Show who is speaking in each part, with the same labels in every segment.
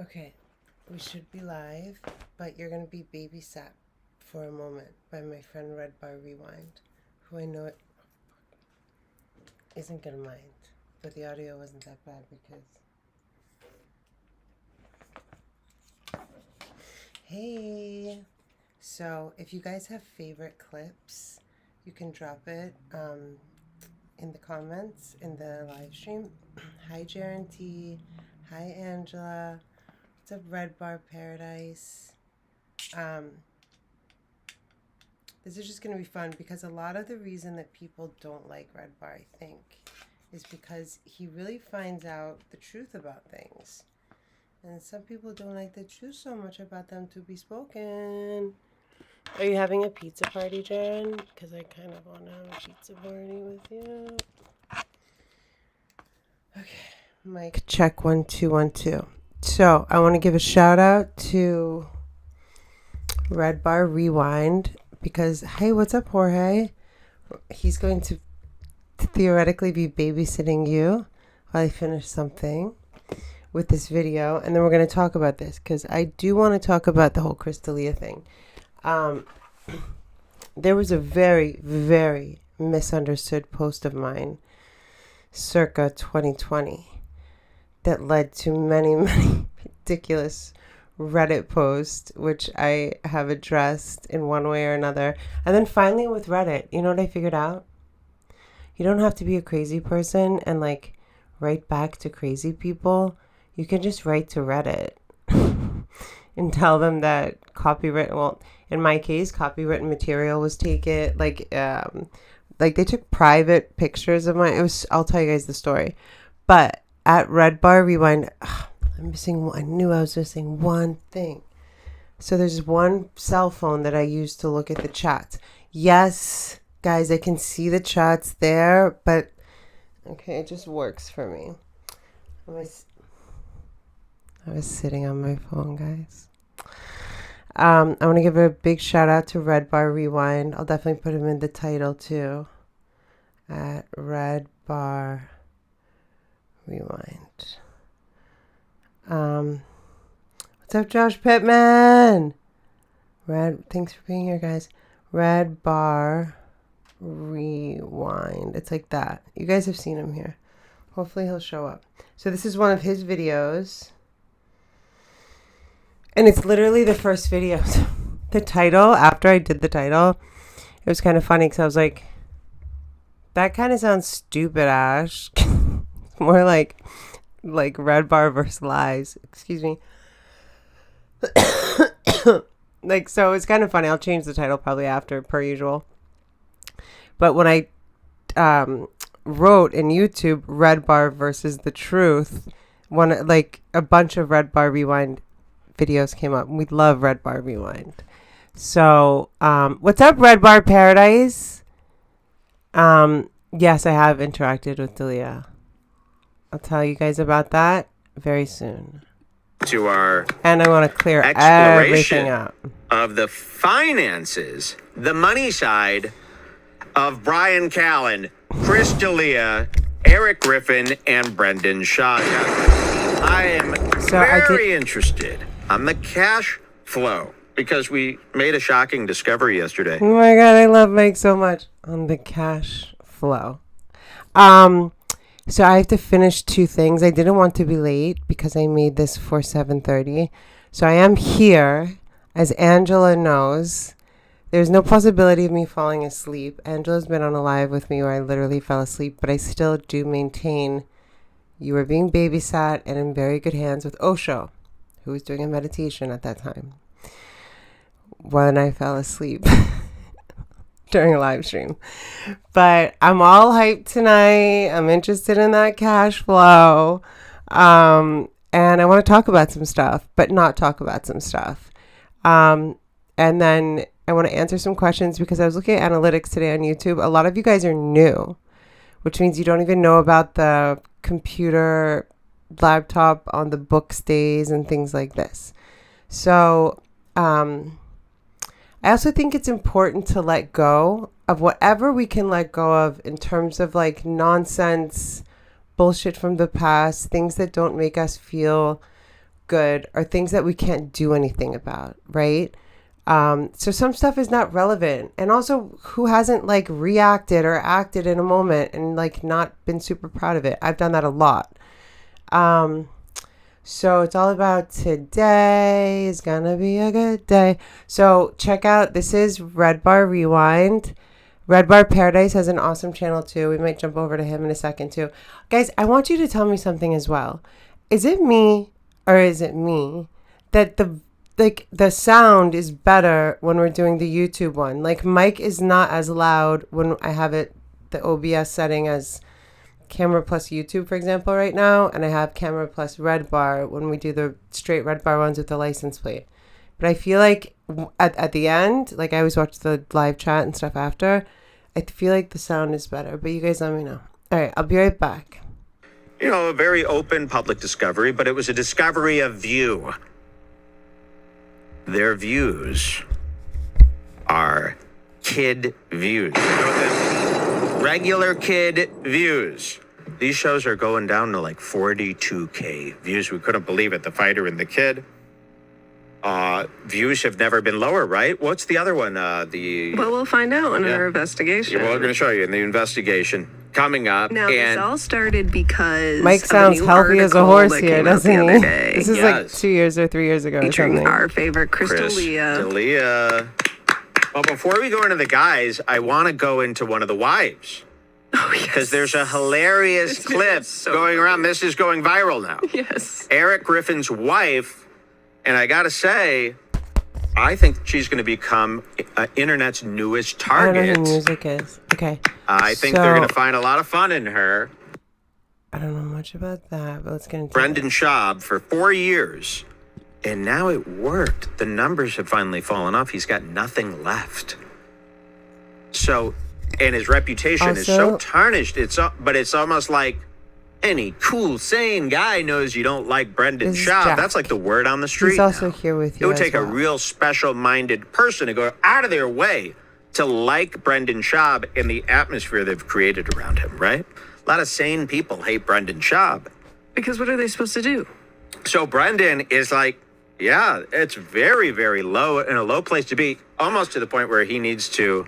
Speaker 1: Okay, we should be live, but you're going to be babysat for a moment by my friend Redbar Rewind, who I know isn't going to mind. But the audio wasn't that bad because... Hey! So, if you guys have favorite clips, you can drop it in the comments in the live stream. Hi, Jaren T. Hi, Angela. What's up, Redbar Paradise? This is just going to be fun because a lot of the reason that people don't like Redbar, I think, is because he really finds out the truth about things. And some people don't like the truth so much about them to be spoken. Are you having a pizza party, Jen? Because I kind of want to have a pizza party with you. Okay, mic check 1 2 1 2. So I want to give a shout out to Redbar Rewind because, hey, what's up, Jorge? He's going to theoretically be babysitting you while I finish something with this video, and then we're going to talk about this because I do want to talk about the whole Crystalia thing. There was a very, very misunderstood post of mine circa 2020 that led to many, many ridiculous Reddit posts, which I have addressed in one way or another. And then finally with Reddit, you know what I figured out? You don't have to be a crazy person and like write back to crazy people. You can just write to Reddit and tell them that in my case, copywritten material was taken. Like they took private pictures of mine. I'll tell you guys the story. But at Redbar Rewind, I knew I was missing one thing. So there's one cell phone that I use to look at the chats. Yes, guys, I can see the chats there, but okay, it just works for me. I was sitting on my phone, guys. I want to give a big shout out to Redbar Rewind. I'll definitely put him in the title too. At Redbar Rewind. What's up, Josh Pittman? Thanks for being here, guys. Redbar Rewind. It's like that. You guys have seen him here. Hopefully he'll show up. So this is one of his videos. And it's literally the first video. The title, after I did the title, it was kind of funny because I was like, that kind of sounds stupid, Ash. More like Redbar versus lies. Excuse me. So it's kind of funny. I'll change the title probably after, per usual. But when I wrote in YouTube Redbar versus the truth, a bunch of Redbar Rewind videos came up. We love Redbar Rewind. So what's up, Redbar Paradise? Yes, I have interacted with Delia. I'll tell you guys about that very soon. And I want to clear everything up
Speaker 2: of the finances, the money side of Brian Callen, Chris D'Elia, Eric Griffin, and Brendan Shaw. I am very interested on the cash flow because we made a shocking discovery yesterday.
Speaker 1: Oh my God, I love Mike so much. On the cash flow. So I have to finish 2 things. I didn't want to be late because I made this for 7:30. So I am here, as Angela knows. There's no possibility of me falling asleep. Angela's been on a live with me where I literally fell asleep, but I still do maintain you are being babysat and in very good hands with Osho, who was doing a meditation at that time when I fell asleep during a live stream. But I'm all hyped tonight. I'm interested in that cash flow. And I want to talk about some stuff, but not talk about some stuff. And then I want to answer some questions because I was looking at analytics today on YouTube. A lot of you guys are new, which means you don't even know about the computer laptop on the book stays and things like this. So, I also think it's important to let go of whatever we can let go of in terms of like nonsense, bullshit from the past, things that don't make us feel good are things that we can't do anything about, right? So some stuff is not relevant. And also, who hasn't like reacted or acted in a moment and like not been super proud of it? I've done that a lot. So it's all about today is gonna be a good day. So check out, this is Redbar Rewind. Redbar Paradise has an awesome channel too. We might jump over to him in a second too. Guys, I want you to tell me something as well. Is it me or is it me that the sound is better when we're doing the YouTube one? Like mic is not as loud when I have it the OBS setting as camera plus YouTube, for example, right now, and I have camera plus Redbar when we do the straight Redbar ones with the license plate. But I feel like at the end, like I always watch the live chat and stuff after, I feel like the sound is better. But you guys let me know. All right, I'll be right back.
Speaker 2: You know, a very open public discovery, but it was a discovery of view. Their views are kid views. You know what that means? Regular kid views. These shows are going down to like 42K views. We couldn't believe it. The Fighter and the Kid. Views have never been lower, right? What's the other one?
Speaker 3: Well, we'll find out in our investigation.
Speaker 2: Yeah, well, we're going to show you in the investigation coming up.
Speaker 3: Now, this all started because
Speaker 1: Mike sounds healthy as a horse here, doesn't he? This is like 2 years or 3 years ago or something.
Speaker 3: Our favorite Crystalia.
Speaker 2: Well, before we go into the guys, I want to go into one of the wives.
Speaker 3: Oh, yes.
Speaker 2: Because there's a hilarious clip going around. This is going viral now.
Speaker 3: Yes.
Speaker 2: Eric Griffin's wife, and I got to say, I think she's going to become internet's newest target.
Speaker 1: I don't know who music is. Okay.
Speaker 2: I think they're going to find a lot of fun in her.
Speaker 1: I don't know much about that, but let's get into
Speaker 2: Brendan Schaub for 4 years. And now it worked. The numbers have finally fallen off. He's got nothing left. So, and his reputation is so tarnished. But it's almost like any cool, sane guy knows you don't like Brendan Schaub.
Speaker 1: Jack.
Speaker 2: That's like the word on the street.
Speaker 1: He's also here with you.
Speaker 2: It would take a real special-minded person to go out of their way to like Brendan Schaub and the atmosphere they've created around him, right? A lot of sane people hate Brendan Schaub.
Speaker 3: Because what are they supposed to do?
Speaker 2: So Brendan is like, yeah, it's very, very low, in a low place to be, almost to the point where he needs to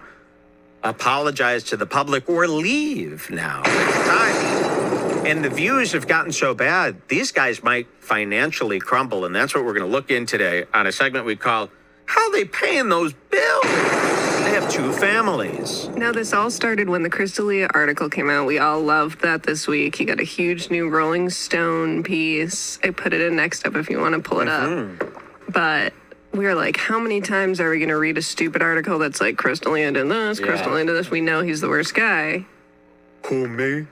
Speaker 2: apologize to the public or leave now. It's time. And the views have gotten so bad, these guys might financially crumble. And that's what we're going to look in today on a segment we call, How They Paying Those Bills? They have 2 families.
Speaker 3: Now, this all started when the Crystalia article came out. We all loved that this week. He got a huge new Rolling Stone piece. I put it in next up if you want to pull it up. But we were like, how many times are we going to read a stupid article that's like, Crystalia did this, Crystalia did this. We know he's the worst guy.
Speaker 2: Who, me?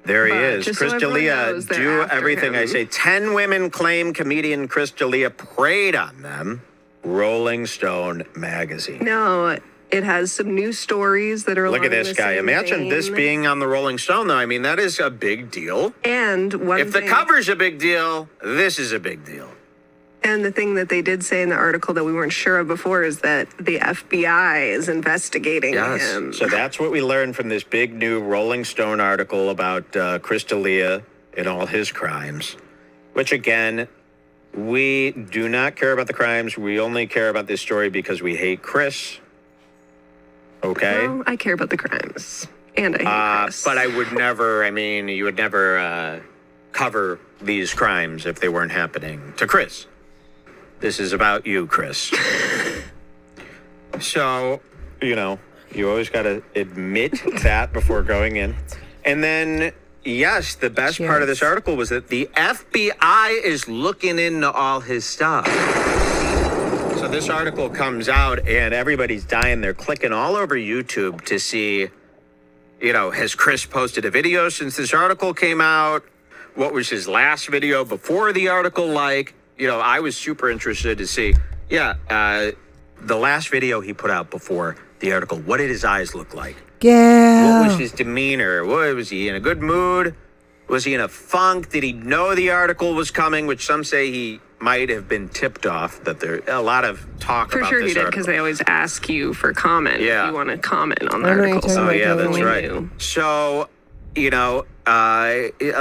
Speaker 2: There he is. Crystalia, do everything I say. 10 women claim comedian Crystalia preyed on them. Rolling Stone magazine.
Speaker 3: No, it has some new stories that are.
Speaker 2: Look at this guy. Imagine this being on the Rolling Stone, though. I mean, that is a big deal.
Speaker 3: And
Speaker 2: if the cover's a big deal, this is a big deal.
Speaker 3: And the thing that they did say in the article that we weren't sure of before is that the FBI is investigating him.
Speaker 2: So that's what we learned from this big new Rolling Stone article about Crystalia and all his crimes, which again, we do not care about the crimes. We only care about this story because we hate Chris. Okay?
Speaker 3: Well, I care about the crimes. And I hate Chris.
Speaker 2: But I would never, you would never cover these crimes if they weren't happening to Chris. This is about you, Chris. So, you always got to admit that before going in. And then, yes, the best part of this article was that the FBI is looking into all his stuff. So this article comes out and everybody's dying. They're clicking all over YouTube to see, has Chris posted a video since this article came out? What was his last video before the article like? I was super interested to see, the last video he put out before the article. What did his eyes look like?
Speaker 1: Yeah.
Speaker 2: What was his demeanor? Was he in a good mood? Was he in a funk? Did he know the article was coming? Which some say he might have been tipped off that there a lot of talk about this article. For sure he did,
Speaker 3: because they always ask you for comment if you want to comment on the article.
Speaker 2: Oh, yeah, that's right. So, a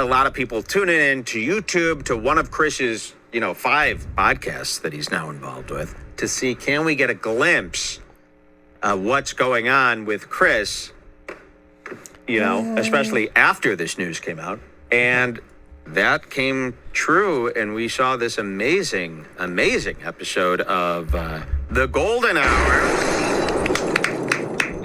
Speaker 2: lot of people tuning in to YouTube to one of Chris's 5 podcasts that he's now involved with to see, can we get a glimpse of what's going on with Chris, especially after this news came out. And that came true, and we saw this amazing episode of The Golden Hour.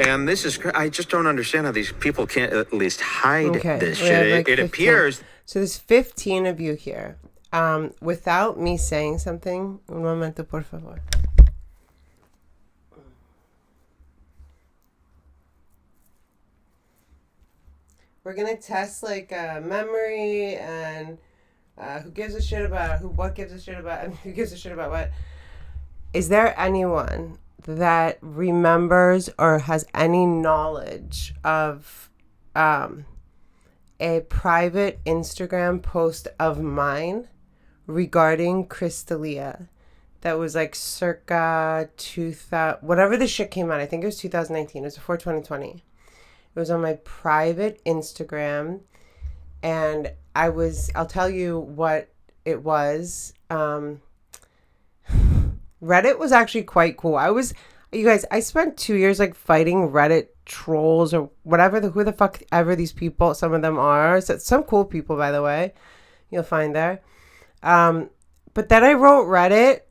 Speaker 2: And this is, I just don't understand how these people can't at least hide this shit. It appears.
Speaker 1: So there's 15 of you here. Without me saying something, un momento, por favor. We're gonna test memory and who gives a shit about what gives a shit about, and who gives a shit about what. Is there anyone that remembers or has any knowledge of a private Instagram post of mine regarding Chris D'Elia that was circa 2000, whatever the shit came out? I think it was 2019. It was before 2020. It was on my private Instagram, and I'll tell you what it was. Reddit was actually quite cool. You guys, I spent 2 years fighting Reddit trolls or whatever, who the fuck ever these people, some of them are. So, some cool people, by the way, you'll find there. But then I wrote Reddit,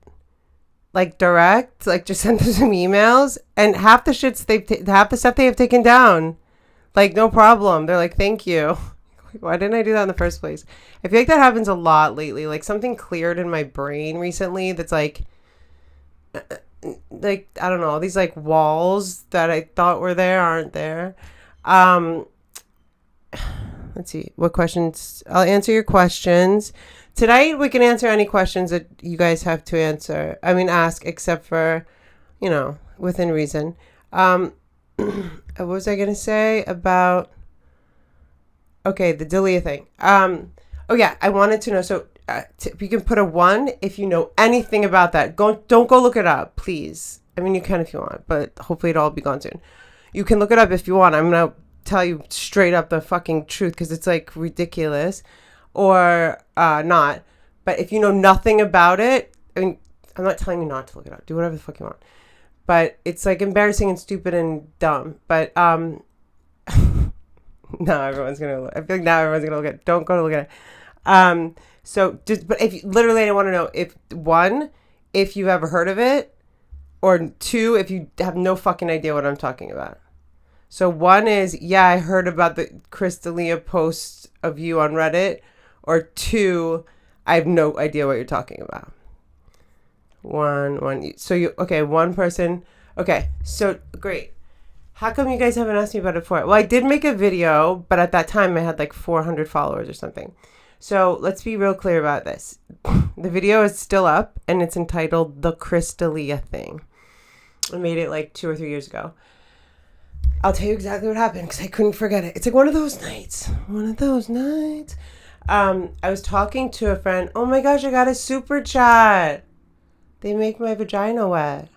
Speaker 1: direct, just sent them some emails, and half the stuff they have taken down. No problem. They're thank you. Why didn't I do that in the first place? I feel that happens a lot lately. Something cleared in my brain recently that's I don't know, these walls that I thought were there aren't there. Let's see what questions. I'll answer your questions tonight. We can answer any questions that you guys have to ask, except for within reason. What was I gonna say about the D'Elia thing? Oh yeah, I wanted to know. So you can put a 1 if you know anything about that. Don't go look it up, please. You can if you want, but hopefully it'll all be gone soon. You can look it up if you want. I'm gonna tell you straight up the fucking truth because it's ridiculous, or not. But if you know nothing about it, I'm not telling you not to look it up. Do whatever the fuck you want. But it's embarrassing and stupid and dumb. But now everyone's gonna look. I feel now everyone's gonna look at it. Don't go to look at it. So but if literally I want to know if 1, if you've ever heard of it, or 2, if you have no fucking idea what I'm talking about. So 1 is, yeah, I heard about the Chris D'Elia post of you on Reddit, or 2, I have no idea what you're talking about. One. So one person. Okay, so great. How come you guys haven't asked me about it before? Well, I did make a video, but at that time I had 400 followers or something. So let's be real clear about this. The video is still up, and it's entitled The Chris D'Elia Thing. I made it 2 or 3 years ago. I'll tell you exactly what happened because I couldn't forget it. It's one of those nights. I was talking to a friend. Oh my gosh, I got a super chat. They make my vagina wet.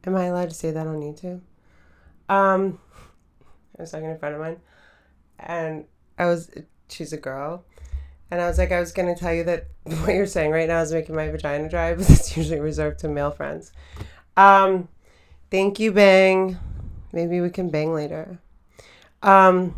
Speaker 1: Am I allowed to say that on YouTube? I was talking to a friend of mine, and she's a girl. And I was I was going to tell you that what you're saying right now is making my vagina dry, but it's usually reserved to male friends. Thank you, Bang. Maybe we can bang later. I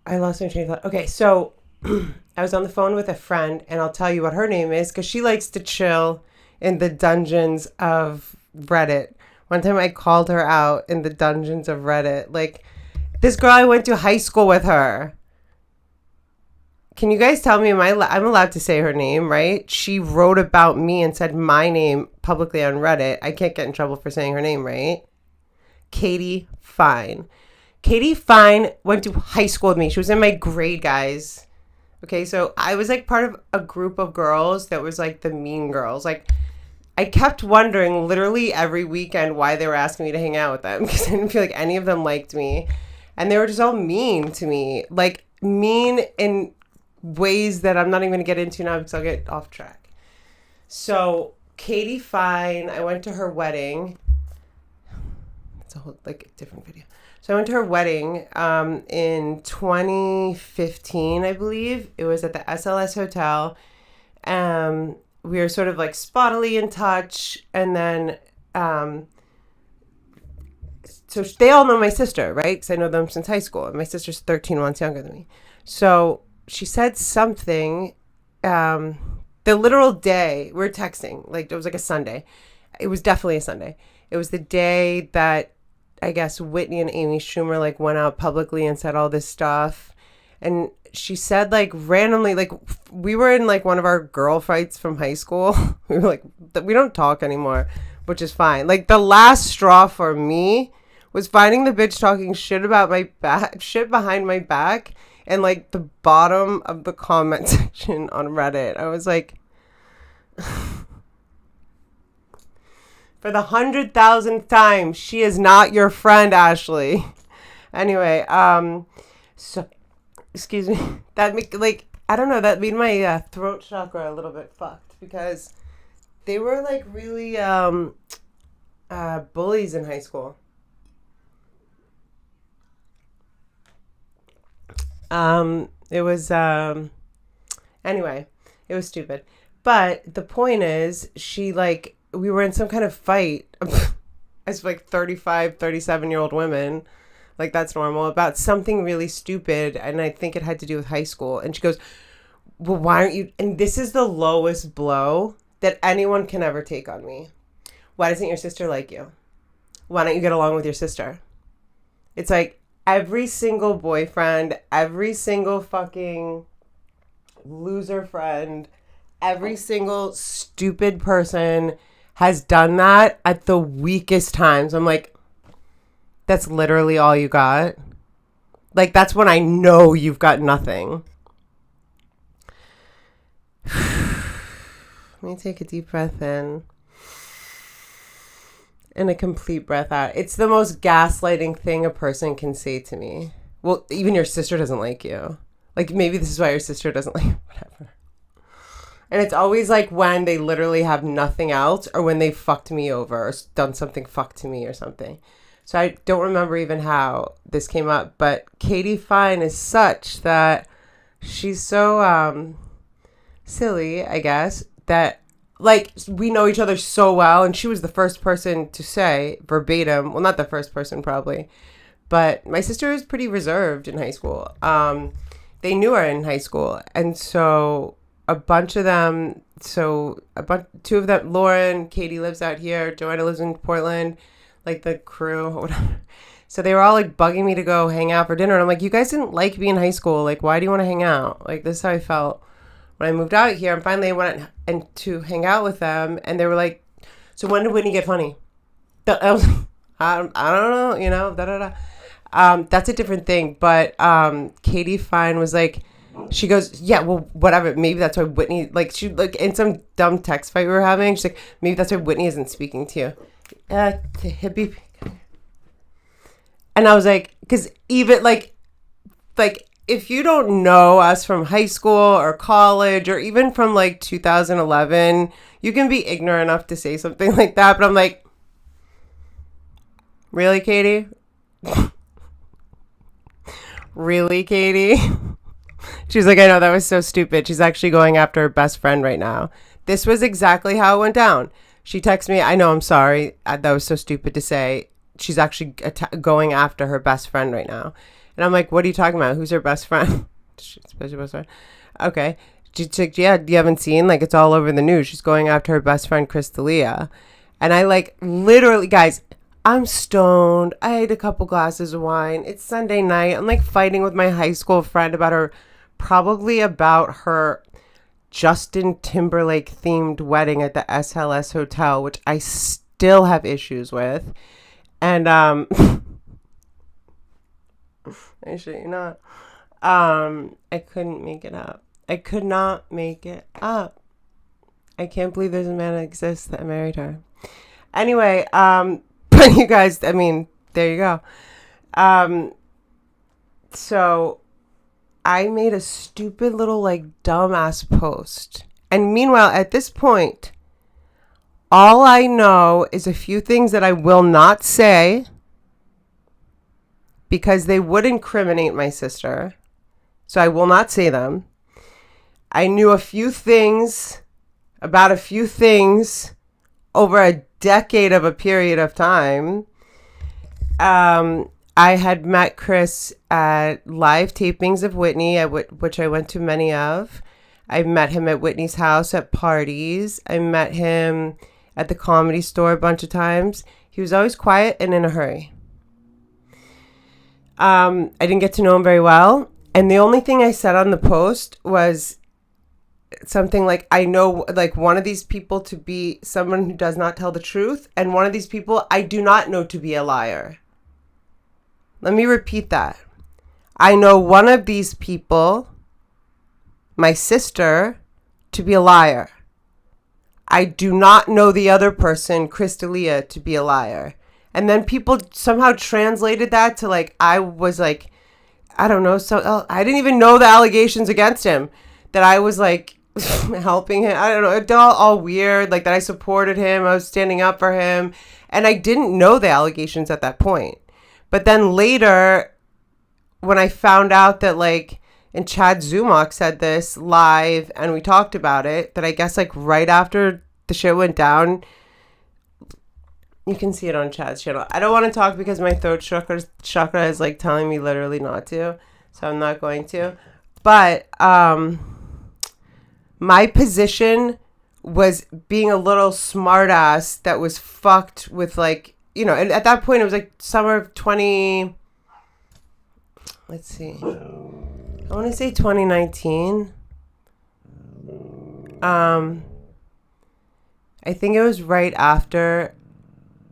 Speaker 1: lost my train of thought. Okay, so I was on the phone with a friend, and I'll tell you what her name is because she likes to chill in the dungeons of Reddit. One time I called her out in the dungeons of Reddit. This girl, I went to high school with her. Can you guys tell me, I'm allowed to say her name, right? She wrote about me and said my name publicly on Reddit. I can't get in trouble for saying her name, right? Katie Fine. Katie Fine went to high school with me. She was in my grade, guys. Okay, so I was part of a group of girls that was the mean girls. I kept wondering literally every weekend why they were asking me to hang out with them because I didn't feel like any of them liked me. And they were just all mean to me. Mean in ways that I'm not even going to get into now because I'll get off track. So Katie Fine, I went to her wedding. It's a whole different video. So I went to her wedding in 2015, I believe. It was at the SLS Hotel. we were sort of like spottily in touch, and then so they all know my sister, right? Because I know them since high school, and my sister's 13 months younger than me. So she said something. The literal day we were texting, like it was like a Sunday. It was definitely a Sunday. It was the day that I guess Whitney and Amy Schumer like went out publicly and said all this stuff. And she said like randomly, like we were in like one of our girl fights from high school. We were like, we don't talk anymore, which is fine. Like the last straw for me was finding the bitch talking shit about my back, shit behind my back, and like the bottom of the comment section on Reddit. I was like, for the 100,000th time, she is not your friend, Ashley. Anyway, so excuse me. That like I don't know. That made my throat chakra a little bit fucked because they were like really bullies in high school. It was, anyway, it was stupid. But the point is, we were in some kind of fight as like 35, 37-year-old women. Like, that's normal, about something really stupid. And I think it had to do with high school. And she goes, well, why aren't you, and this is the lowest blow that anyone can ever take on me. Why doesn't your sister like you? Why don't you get along with your sister? It's like, every single boyfriend, every single fucking loser friend, every single stupid person has done that at the weakest times. I'm like, that's literally all you got? Like, that's when I know you've got nothing. Let me take a deep breath in. And a complete breath out. It's the most gaslighting thing a person can say to me. Well, even your sister doesn't like you. Like, maybe this is why your sister doesn't like you. Whatever. And it's always like when they literally have nothing else or when they fucked me over or done something fucked to me or something. So I don't remember even how this came up. But Katie Fine is such that she's so silly, I guess, that like, we know each other so well, and she was the first person to say verbatim, well, not the first person probably, but my sister is pretty reserved in high school. They knew her in high school, and so a bunch of them, two of them, Lauren, Katie lives out here, Joanna lives in Portland, like the crew, whatever. So they were all like bugging me to go hang out for dinner, and I'm like, you guys didn't like me in high school, like, why do you want to hang out? Like, this is how I felt when I moved out here, and finally I went and to hang out with them, and they were like, so when did Whitney get funny? I was like, I don't know, you know, that's a different thing. But Katie Fine was like, she goes, yeah, well, whatever, maybe that's why Whitney, like, she, like, in some dumb text fight we were having, she's like, maybe that's why Whitney isn't speaking to you. To hippie. And I was like, because even, like, if you don't know us from high school or college or even from like 2011, you can be ignorant enough to say something like that. But I'm like, really, Katie? Really, Katie? She's like, I know, that was so stupid. She's actually going after her best friend right now. This was exactly how it went down. She texted me, I know, I'm sorry. That was so stupid to say. She's actually going after her best friend right now. And I'm like, what are you talking about? Who's her best friend? Special best friend. Okay. She's like, yeah, you haven't seen? Like, it's all over the news. She's going after her best friend, Chris D'Elia. And I like, literally, guys, I'm stoned. I had a couple glasses of wine. It's Sunday night. I'm like fighting with my high school friend probably about her Justin Timberlake themed wedding at the SLS Hotel, which I still have issues with. And, actually, not. I couldn't make it up. I could not make it up. I can't believe there's a man that exists that married her. Anyway, but you guys, I mean, there you go. So I made a stupid little like dumbass post. And meanwhile, at this point, all I know is a few things that I will not say because they would incriminate my sister. So I will not say them. I knew a few things about a few things over a decade of a period of time. I had met Chris at live tapings of Whitney, which I went to many of. I met him at Whitney's house at parties. I met him at the Comedy Store a bunch of times. He was always quiet and in a hurry. I didn't get to know him very well. And the only thing I said on the post was something like, I know like one of these people to be someone who does not tell the truth, and one of these people I do not know to be a liar. Let me repeat that. I know one of these people, my sister, to be a liar. I do not know the other person, Chris D'Elia, to be a liar. And then people somehow translated that to like, I was like, I don't know. So I didn't even know the allegations against him, that I was like helping him. I don't know. It's all weird. Like that I supported him. I was standing up for him. And I didn't know the allegations at that point. But then later, when I found out that like, and Chad Zumach said this live and we talked about it, that I guess like right after the shit went down, you can see it on Chad's channel. I don't want to talk because my throat chakra is like telling me literally not to. So I'm not going to. But my position was being a little smartass that was fucked with like, you know, and at that point it was like summer of 20, let's see. I want to say 2019. I think it was right after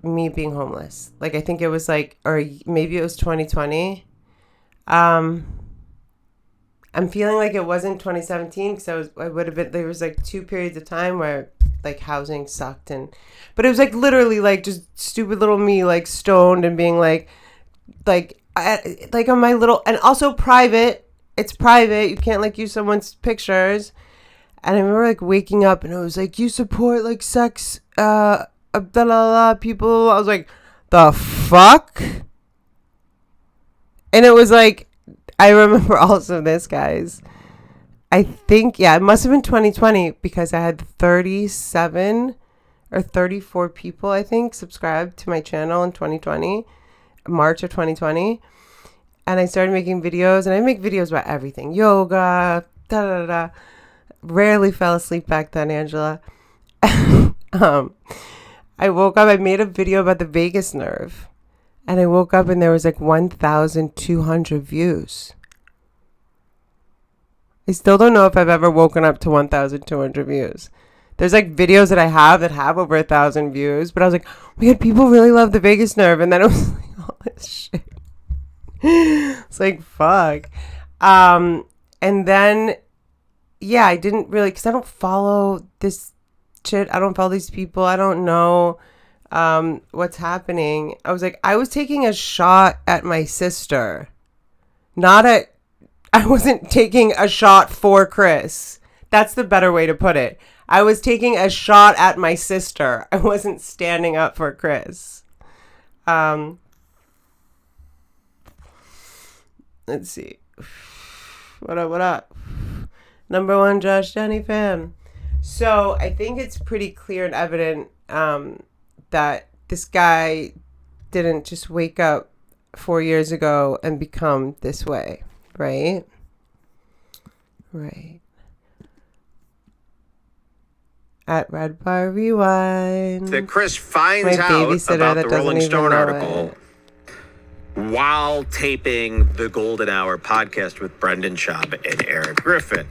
Speaker 1: me being homeless. Like, I think it was like, or maybe it was 2020. I'm feeling like it wasn't 2017 because I would have been, there was like 2 periods of time where like housing sucked, but it was like literally like just stupid little me like stoned and being like on my little, and also private. It's private. You can't like use someone's pictures. And I remember like waking up and I was like, you support like sex, blah, blah, blah, people. I was like, the fuck? And it was like, I remember also this, guys. I think, yeah, it must have been 2020 because I had 37 or 34 people, I think, subscribed to my channel in 2020, March of 2020. And I started making videos, and I make videos about everything. Yoga, da da da. Rarely fell asleep back then, Angela. I woke up, I made a video about the vagus nerve. And I woke up and there was like 1,200 views. I still don't know if I've ever woken up to 1,200 views. There's like videos that I have that have over 1,000 views. But I was like, oh my God, people really love the vagus nerve. And then it was like all this shit. It's like, fuck. And then, yeah, I didn't really, because I don't follow this shit. I don't follow these people. I don't know what's happening. I was like, I was taking a shot at my sister. I wasn't taking a shot for Chris. That's the better way to put it. I was taking a shot at my sister. I wasn't standing up for Chris. Let's see. What up? Number one Josh Johnny fan. So I think it's pretty clear and evident that this guy didn't just wake up 4 years ago and become this way, right? Right. At Redbar Rewind.
Speaker 2: That Chris finds out about the Rolling Stone article while taping the Golden Hour podcast with Brendan Schaub and Eric Griffin.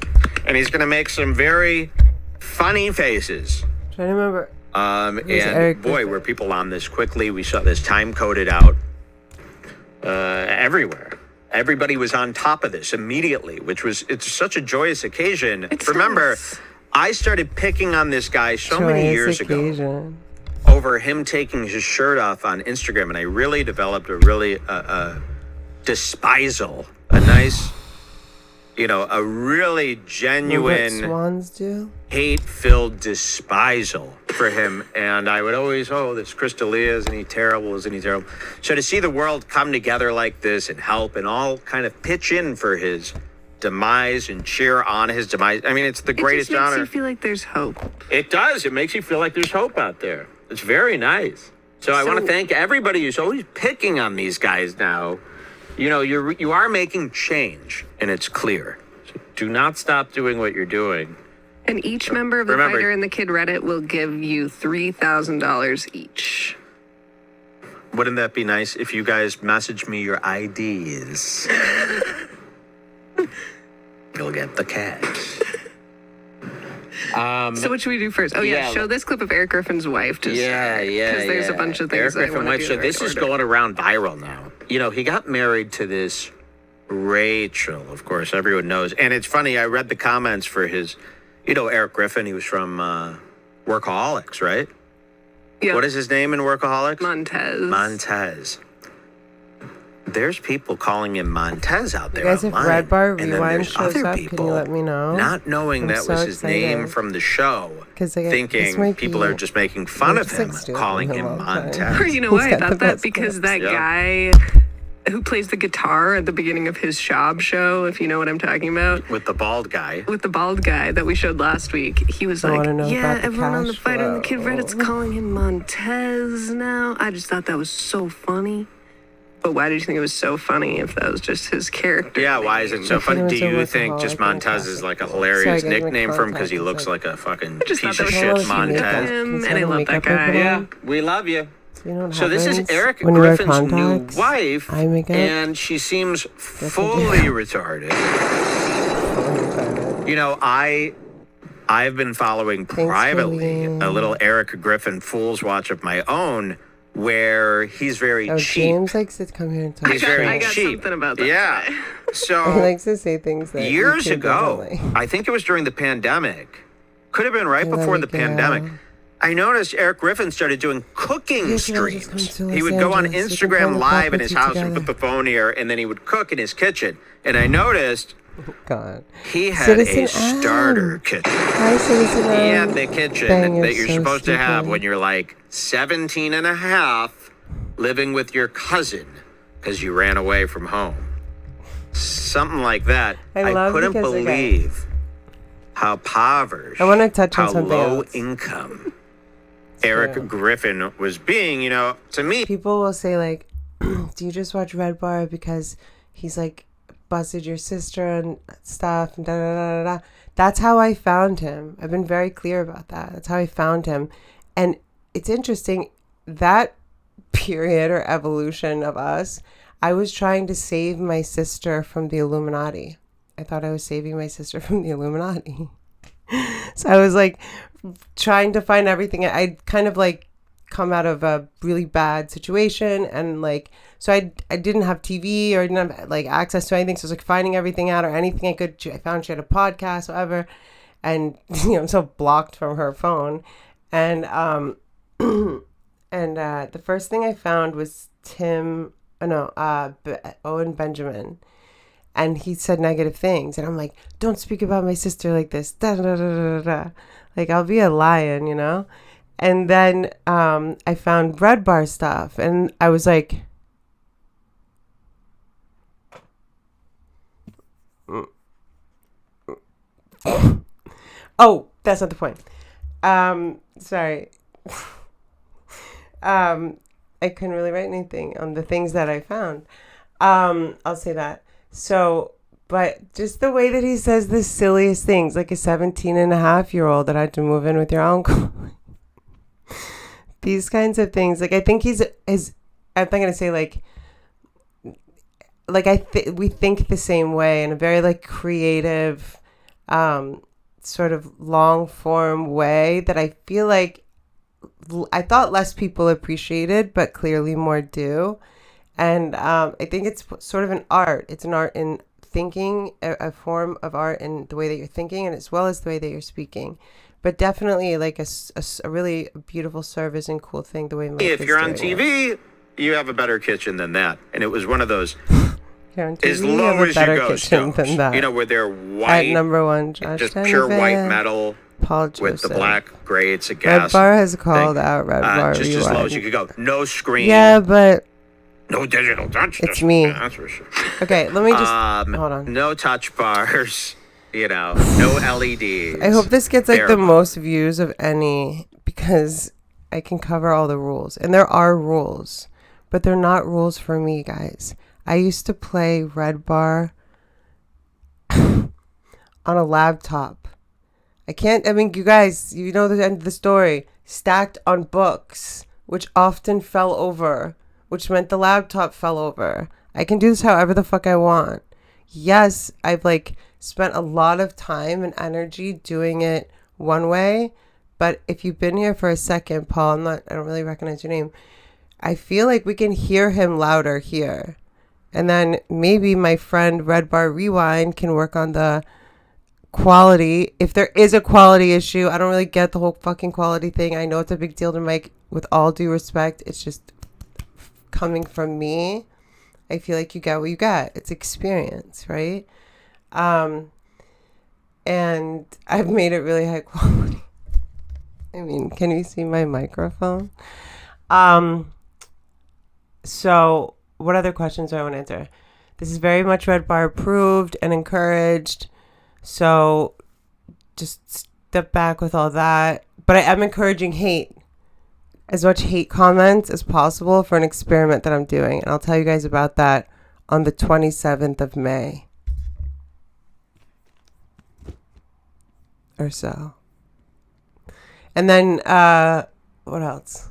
Speaker 2: And he's going to make some very funny faces.
Speaker 1: I'm trying to remember.
Speaker 2: And boy, were people on this quickly. We saw this time coded out everywhere. Everybody was on top of this immediately, it's such a joyous occasion. Remember, I started picking on this guy many years ago over him taking his shirt off on Instagram, and I really developed a really despisal, a nice, a really genuine
Speaker 1: swans do?
Speaker 2: hate-filled despisal for him. And I would always, this Chris D'Elia, isn't he terrible? So to see the world come together like this and help and all kind of pitch in for his demise and cheer on his demise. I mean, it's the greatest
Speaker 3: it just makes
Speaker 2: honor.
Speaker 3: you feel like there's hope.
Speaker 4: It does. It makes you feel like there's hope out there. It's very nice. So I want to thank everybody who's always picking on these guys now. You know, you are making change, and it's clear. So do not stop doing what you're doing.
Speaker 3: And each member of the
Speaker 2: Remember-
Speaker 3: Fighter and the Kid Reddit will give you $3,000 each.
Speaker 2: Wouldn't that be nice if you guys message me your IDs? You'll get the cash.
Speaker 3: So what should we do first? Oh yeah,
Speaker 4: yeah,
Speaker 3: show this clip of Eric Griffin's wife. Because
Speaker 4: Yeah.
Speaker 3: there's a bunch of things
Speaker 4: Eric
Speaker 3: I
Speaker 4: Griffin
Speaker 3: want to
Speaker 4: wife.
Speaker 3: do.
Speaker 4: So
Speaker 3: in the
Speaker 4: this is
Speaker 3: order.
Speaker 4: going around viral now.
Speaker 2: You know, he got married to this Rachel, of course, everyone knows. And it's funny, I read the comments for his, you know, Eric Griffin, he was from Workaholics, right?
Speaker 3: Yeah.
Speaker 2: What is his name in Workaholics?
Speaker 3: Montez.
Speaker 2: There's people calling him Montez out there.
Speaker 1: guys, if
Speaker 2: online.
Speaker 1: Redbar
Speaker 2: And then
Speaker 1: Rewind
Speaker 2: there's
Speaker 1: shows
Speaker 2: other
Speaker 1: up, can you
Speaker 2: people
Speaker 1: let me know?
Speaker 2: not knowing
Speaker 1: I'm
Speaker 2: that
Speaker 1: so
Speaker 2: was his name
Speaker 1: excited.
Speaker 2: from the show,
Speaker 1: 'Cause, like, this
Speaker 2: thinking
Speaker 1: might
Speaker 2: people
Speaker 1: be-
Speaker 2: are just making fun
Speaker 1: we're
Speaker 2: of
Speaker 1: just,
Speaker 2: him,
Speaker 1: like, stealing
Speaker 2: calling
Speaker 1: him
Speaker 2: him
Speaker 1: all the time.
Speaker 2: Montez.
Speaker 3: Or you know
Speaker 1: He's
Speaker 3: why? I
Speaker 1: got the
Speaker 3: thought that
Speaker 1: best
Speaker 3: because
Speaker 1: clips.
Speaker 3: that
Speaker 2: Yeah.
Speaker 3: guy who plays the guitar at the beginning of his Shab show, if you know what I'm talking about,
Speaker 2: With the bald guy.
Speaker 3: with the bald guy that we showed last week, he was
Speaker 1: I
Speaker 3: like,
Speaker 1: wanna know
Speaker 3: yeah,
Speaker 1: about the
Speaker 3: everyone on the
Speaker 1: cash
Speaker 3: Fighter and the Kid
Speaker 1: flow."
Speaker 3: Reddit's calling him Montez now. I just thought that was so funny. But why did you think it was so funny if that was just his character?
Speaker 2: Yeah, why is it so
Speaker 1: I
Speaker 2: funny?
Speaker 1: think
Speaker 2: Do
Speaker 1: it was
Speaker 2: you
Speaker 1: a
Speaker 2: think
Speaker 1: workaholic
Speaker 2: just
Speaker 1: and a
Speaker 2: Montez is
Speaker 1: classic.
Speaker 2: like a
Speaker 1: Sorry,
Speaker 2: hilarious
Speaker 1: guys, my
Speaker 2: nickname for him because he
Speaker 1: contact
Speaker 2: looks
Speaker 1: is
Speaker 2: like a fucking
Speaker 3: just
Speaker 2: piece
Speaker 3: thought
Speaker 2: of
Speaker 3: that
Speaker 2: shit
Speaker 3: was
Speaker 1: so cute.
Speaker 2: Montez?
Speaker 3: him,
Speaker 1: Can you
Speaker 3: and I
Speaker 1: send
Speaker 3: love
Speaker 1: me
Speaker 3: that
Speaker 1: makeup I put
Speaker 3: guy.
Speaker 1: on?
Speaker 4: we love you.
Speaker 1: You know what
Speaker 2: So this is
Speaker 1: happens
Speaker 2: Eric
Speaker 1: when you wear
Speaker 2: Griffin's new
Speaker 1: contacts?
Speaker 2: wife,
Speaker 1: Eye makeup?
Speaker 2: and she seems fully retarded. You know, I've been following privately
Speaker 1: Lillian.
Speaker 2: a little Eric Griffin Fool's Watch of my own, where he's very
Speaker 1: Oh,
Speaker 2: cheap.
Speaker 1: James likes to come here and talk.
Speaker 2: He's very
Speaker 3: I got
Speaker 2: cheap.
Speaker 3: something about that
Speaker 2: Yeah.
Speaker 3: today.
Speaker 1: He
Speaker 2: So
Speaker 1: likes to say things that
Speaker 2: years
Speaker 1: you
Speaker 2: ago,
Speaker 1: like.
Speaker 2: I think it was during the pandemic. Could have been right
Speaker 1: I love
Speaker 2: before
Speaker 1: you,
Speaker 2: the
Speaker 1: girl.
Speaker 2: pandemic. I noticed Eric Griffin started doing cooking
Speaker 1: You should all just come
Speaker 2: streams.
Speaker 1: to
Speaker 2: He
Speaker 1: Los
Speaker 2: would go on
Speaker 1: Angeles. We can
Speaker 2: Instagram
Speaker 1: find a
Speaker 2: Live in
Speaker 1: property
Speaker 2: his house and
Speaker 1: together.
Speaker 2: put the phone here, and then he would cook in his kitchen. And I noticed
Speaker 1: God.
Speaker 2: he had
Speaker 1: Citizen
Speaker 2: a starter
Speaker 1: M.
Speaker 2: kitchen.
Speaker 1: Hi, Citizen
Speaker 2: He had the kitchen
Speaker 1: Bang, you're
Speaker 2: that you're
Speaker 1: so
Speaker 2: supposed to have
Speaker 1: stupid.
Speaker 2: when you're like 17 and a half, living with your cousin because you ran away from home. Something like that.
Speaker 1: I love
Speaker 2: couldn't
Speaker 1: because, okay.
Speaker 2: believe how impoverished,
Speaker 1: I wanna touch on
Speaker 2: how
Speaker 1: something
Speaker 2: low
Speaker 1: else.
Speaker 2: income Eric
Speaker 1: true.
Speaker 2: Griffin was being. You know, to me,
Speaker 1: People will say like, "Do you just watch Redbar because he's like busted your sister and stuff?" And da da da da da. That's how I found him. I've been very clear about that. That's how I found him, and it's interesting that period or evolution of us. I was trying to save my sister from the Illuminati. I thought I was saving my sister from the Illuminati. So I was like trying to find everything. I'd kind of like come out of a really bad situation, and like, so I didn't have TV or didn't have like access to anything. So I was like finding everything out or anything I could. I found she had a podcast, whatever, and so blocked from her phone. And the first thing I found was Owen Benjamin. And he said negative things. And I'm like, don't speak about my sister like this. Da, da, da, da, da, da. Like, I'll be a lion, you know? And then I found Redbar stuff. And I was like, oh, that's not the point. Sorry. I couldn't really write anything on the things that I found. I'll say that. So, but just the way that he says the silliest things, like a 17-and-a-half-year-old that had to move in with your uncle. These kinds of things. Like, I think I'm not going to say we think the same way in a very like creative, sort of long form way that I feel like I thought less people appreciated, but clearly more do. And I think it's sort of an art. It's an art in thinking, a form of art in the way that you're thinking, and as well as the way that you're speaking. But definitely like a really beautiful service and cool thing the way Mike
Speaker 2: if
Speaker 1: is
Speaker 2: you're on
Speaker 1: doing
Speaker 2: TV, you have a better kitchen than that. And it was one of those,
Speaker 1: You're on
Speaker 2: as
Speaker 1: TV, you
Speaker 2: low
Speaker 1: have a
Speaker 2: as you
Speaker 1: better
Speaker 2: go
Speaker 1: kitchen
Speaker 2: stoves.
Speaker 1: than that.
Speaker 2: You know, where they're
Speaker 1: At
Speaker 2: white,
Speaker 1: number one, Josh
Speaker 2: just pure white
Speaker 1: Donovan,
Speaker 2: metal
Speaker 1: Paul
Speaker 2: with the
Speaker 1: Joseph.
Speaker 2: black grates of gas.
Speaker 1: Redbar has called
Speaker 2: thing.
Speaker 1: out Redbar
Speaker 2: Just as low as
Speaker 1: Rewind.
Speaker 2: you could go. No screen.
Speaker 1: Yeah, but
Speaker 2: No digital touch.
Speaker 1: It's me.
Speaker 2: That's for sure.
Speaker 1: Okay, let me just hold on.
Speaker 2: No touch bars. No LEDs.
Speaker 1: I hope this gets like
Speaker 2: Bare
Speaker 1: the
Speaker 2: bones.
Speaker 1: most views of any because I can cover all the rules. And there are rules, but they're not rules for me, guys. I used to play Redbar on a laptop. You guys, you know the end of the story. Stacked on books, which often fell over, which meant the laptop fell over. I can do this however the fuck I want. Yes, I've like spent a lot of time and energy doing it one way, but if you've been here for a second, Paul, I don't really recognize your name. I feel like we can hear him louder here. And then maybe my friend Redbar Rewind can work on the quality. If there is a quality issue, I don't really get the whole fucking quality thing. I know it's a big deal to Mike, with all due respect. It's just coming from me. I feel like you get what you get. It's experience, right? And I've made it really high quality. I mean, can you see my microphone? So what other questions do I want to answer? This is very much Redbar approved and encouraged. So just step back with all that. But I am encouraging hate. As much hate comments as possible for an experiment that I'm doing. And I'll tell you guys about that on the 27th of May. Or so. And then, what else?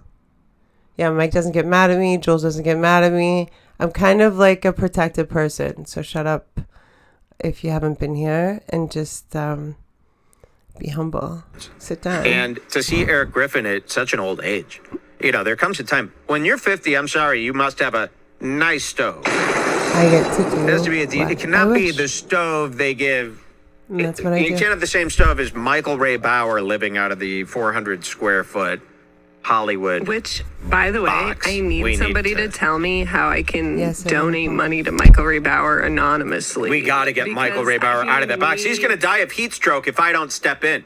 Speaker 1: Yeah, Mike doesn't get mad at me. Jules doesn't get mad at me. I'm kind of like a protected person. So shut up if you haven't been here. And just be humble. Sit down.
Speaker 2: And to see Eric Griffin at such an old age, there comes a time when you're 50. I'm sorry, you must have a nice stove.
Speaker 1: I get to do.
Speaker 2: It has to be
Speaker 1: what
Speaker 2: it cannot
Speaker 1: I
Speaker 2: be
Speaker 1: wish.
Speaker 2: the stove they give.
Speaker 1: And that's what I
Speaker 2: You
Speaker 1: do.
Speaker 2: can't have the same stove as Michael Ray Bauer living out of the 400 square foot Hollywood.
Speaker 3: Which, by the way,
Speaker 2: box.
Speaker 3: I
Speaker 2: We
Speaker 3: need
Speaker 2: need
Speaker 3: somebody
Speaker 2: to-
Speaker 3: to tell me how I can
Speaker 1: Yes, I
Speaker 3: donate
Speaker 1: know.
Speaker 3: money to Michael Ray Bauer anonymously.
Speaker 2: We got to get Michael
Speaker 3: Because
Speaker 2: Ray Bauer
Speaker 3: I
Speaker 2: out of that box. He's going to die of heat stroke if I don't step in.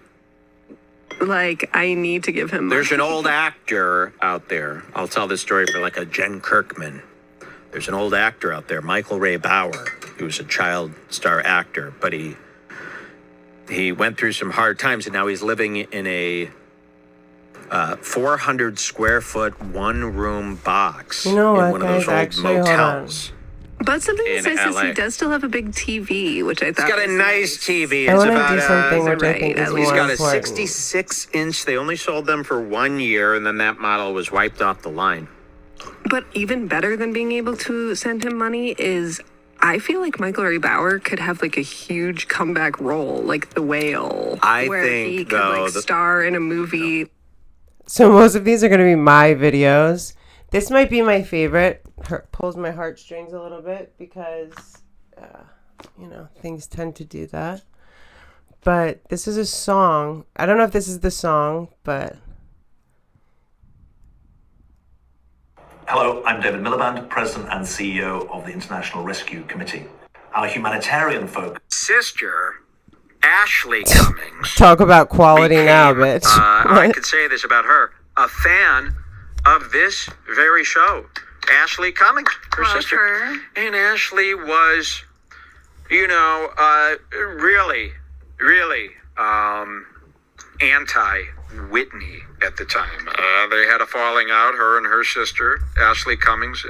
Speaker 3: Like, I need to give him money.
Speaker 2: There's an old actor out there. I'll tell this story for like a Jen Kirkman. There's an old actor out there, Michael Ray Bauer. He was a child star actor, but he went through some hard times, and now he's living in a 400 square foot one room box
Speaker 1: You know
Speaker 2: in
Speaker 1: what,
Speaker 2: one of those
Speaker 1: guys?
Speaker 2: old
Speaker 1: Actually, hold on.
Speaker 2: motels.
Speaker 3: But something
Speaker 2: in
Speaker 3: that says
Speaker 2: LA.
Speaker 3: he does still have a big TV, which I thought
Speaker 2: He's got a
Speaker 3: was
Speaker 2: nice TV.
Speaker 1: I
Speaker 2: It's
Speaker 1: want to
Speaker 2: about
Speaker 1: do something which I
Speaker 3: right,
Speaker 1: think is
Speaker 3: at
Speaker 1: more
Speaker 3: least
Speaker 2: He's got a
Speaker 1: important.
Speaker 2: 66 inch. They only sold them for 1 year, and then that model was wiped off the line.
Speaker 3: But even better than being able to send him money is I feel like Michael Ray Bauer could have like a huge comeback role, like The Whale,
Speaker 2: I
Speaker 3: where
Speaker 2: think,
Speaker 3: he could
Speaker 2: though,
Speaker 3: like
Speaker 2: the-
Speaker 3: star in a movie.
Speaker 1: So most of these are going to be my videos. This might be my favorite. Pulls my heartstrings a little bit because, things tend to do that. But this is a song. I don't know if this is the song, but...
Speaker 5: Hello, I'm David Miliband, President and CEO of the International Rescue Committee. Our humanitarian focus
Speaker 2: Sister Ashley Cummings.
Speaker 1: Talk about quality now,
Speaker 2: became,
Speaker 1: bitch.
Speaker 2: I
Speaker 1: What?
Speaker 2: could say this about her. A fan of this very show. Ashley Cummings, her
Speaker 3: Love
Speaker 2: sister.
Speaker 3: her.
Speaker 2: And Ashley was, really, anti-Whitney at the time. They had a falling out, her and her sister, Ashley Cummings.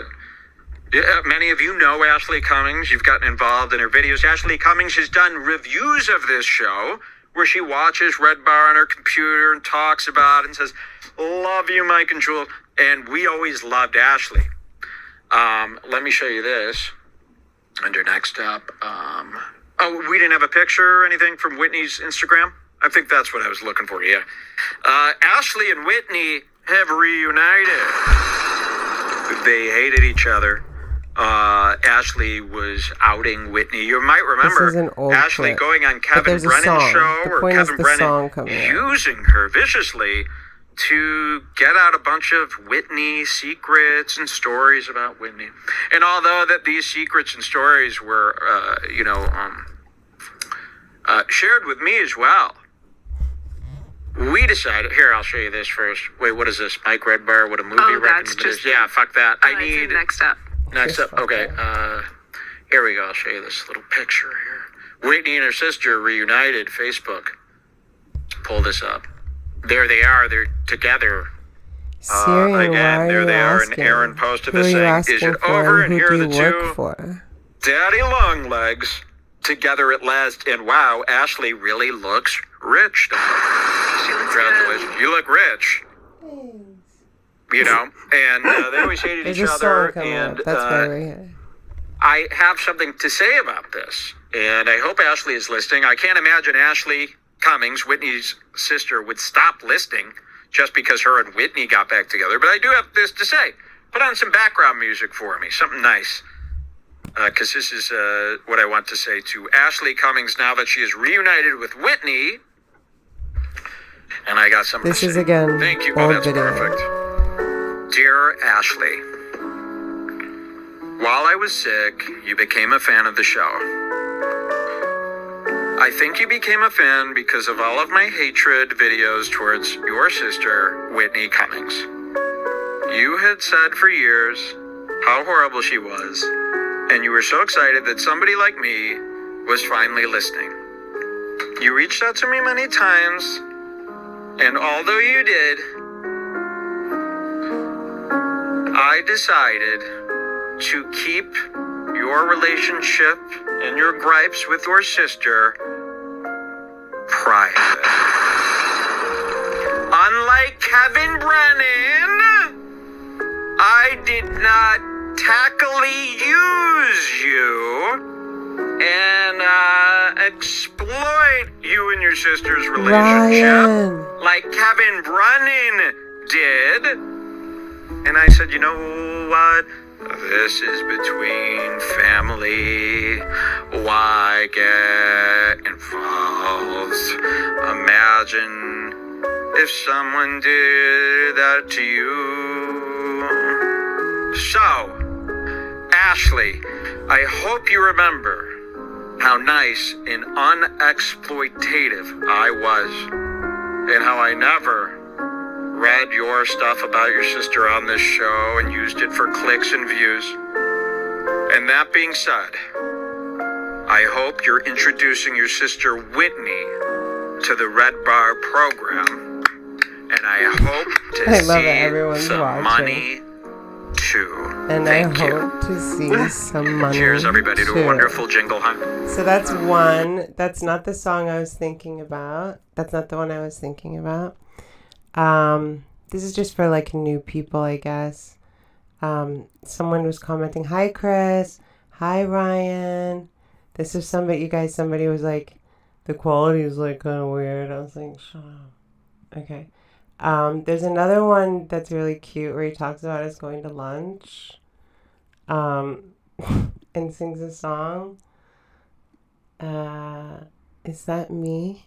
Speaker 2: Many of you know Ashley Cummings. You've gotten involved in her videos. Ashley Cummings has done reviews of this show where she watches Redbar on her computer and talks about it and says, love you, Mike and Jewel. And we always loved Ashley. Let me show you this. Under next up. We didn't have a picture or anything from Whitney's Instagram? I think that's what I was looking for, yeah. Ashley and Whitney have reunited. They hated each other. Ashley was outing Whitney. You might remember
Speaker 1: This is an old
Speaker 2: Ashley
Speaker 1: clip.
Speaker 2: going on
Speaker 1: But
Speaker 2: Kevin
Speaker 1: there's a
Speaker 2: Brennan's
Speaker 1: song.
Speaker 2: show,
Speaker 1: The
Speaker 2: or
Speaker 1: point is
Speaker 2: Kevin
Speaker 1: the song
Speaker 2: Brennan
Speaker 1: coming out.
Speaker 2: using her viciously to get out a bunch of Whitney secrets and stories about Whitney. And although that these secrets and stories were, shared with me as well, we decided. Here, I'll show you this first. Wait, what is this? Mike Redbar? What a movie
Speaker 3: Oh, that's
Speaker 2: recommendation?
Speaker 3: just-
Speaker 2: Yeah, fuck that. I
Speaker 3: That's
Speaker 2: need.
Speaker 3: next up.
Speaker 4: Next up, okay, here we go. I'll show you this little picture here. Whitney and her sister reunited. Facebook. Pull this up. There they are. They're together.
Speaker 1: Syrian, why
Speaker 4: again,
Speaker 1: are
Speaker 4: there
Speaker 1: you
Speaker 4: they are, and
Speaker 1: asking?
Speaker 4: Aaron posted
Speaker 1: Who are
Speaker 4: this
Speaker 1: you
Speaker 4: saying,
Speaker 1: asking
Speaker 4: "Is it
Speaker 1: for,
Speaker 4: over?"
Speaker 1: and
Speaker 4: And
Speaker 1: who
Speaker 4: here
Speaker 1: do
Speaker 4: are
Speaker 1: you
Speaker 4: the
Speaker 1: work
Speaker 4: two.
Speaker 1: for?
Speaker 4: Daddy Longlegs together at last, and wow, Ashley really looks rich. Congratulations, you look rich. You know, and they always hated
Speaker 1: There's
Speaker 4: each
Speaker 1: a song
Speaker 4: other,
Speaker 1: coming
Speaker 4: and
Speaker 1: up. That's why we're here.
Speaker 4: I have something to say about this, and I hope Ashley is listening. I can't imagine Ashley Cummings, Whitney's sister, would stop listening just because her and Whitney got back together. But I do have this to say. Put on some background music for me, something nice. Because this is what I want to say to Ashley Cummings now that she is reunited with Whitney. And I got something
Speaker 1: This
Speaker 4: to
Speaker 1: is
Speaker 4: say.
Speaker 1: again
Speaker 4: Thank you.
Speaker 1: old
Speaker 4: Oh, that's
Speaker 1: video.
Speaker 4: perfect. Dear Ashley, while I was sick, you became a fan of the show. I think you became a fan because of all of my hatred videos towards your sister, Whitney Cummings. You had said for years how horrible she was, and you were so excited that somebody like me was finally listening. You reached out to me many times, and although you did, I decided to keep your relationship and your gripes with your sister private. Unlike Kevin Brennan, I did not tactily use you and exploit you and your sister's relationship
Speaker 1: Ryan.
Speaker 4: like Kevin Brennan did. And I said, you know what? This is between family. Why get involved? Imagine if someone did that to you. So, Ashley, I hope you remember how nice and unexploitative I was, and how I never read your stuff about your sister on this show and used it for clicks and views. And that being said, I hope you're introducing your sister Whitney to the Redbar program, and I hope to
Speaker 1: I love it.
Speaker 4: see
Speaker 1: Everyone's
Speaker 4: some
Speaker 1: watching.
Speaker 4: money too.
Speaker 1: And
Speaker 4: Thank
Speaker 1: I
Speaker 4: you.
Speaker 1: hope to see some money.
Speaker 4: Cheers, everybody, to
Speaker 1: too.
Speaker 4: a wonderful jingle hunt.
Speaker 1: So that's one. That's not the song I was thinking about. That's not the one I was thinking about. This is just for like new people, I guess. Someone was commenting, "Hi Chris, hi Ryan." This is somebody was like, the quality is like kind of weird. I was like, shut up. Okay. There's another one that's really cute where he talks about us going to lunch, and sings a song. Is that me?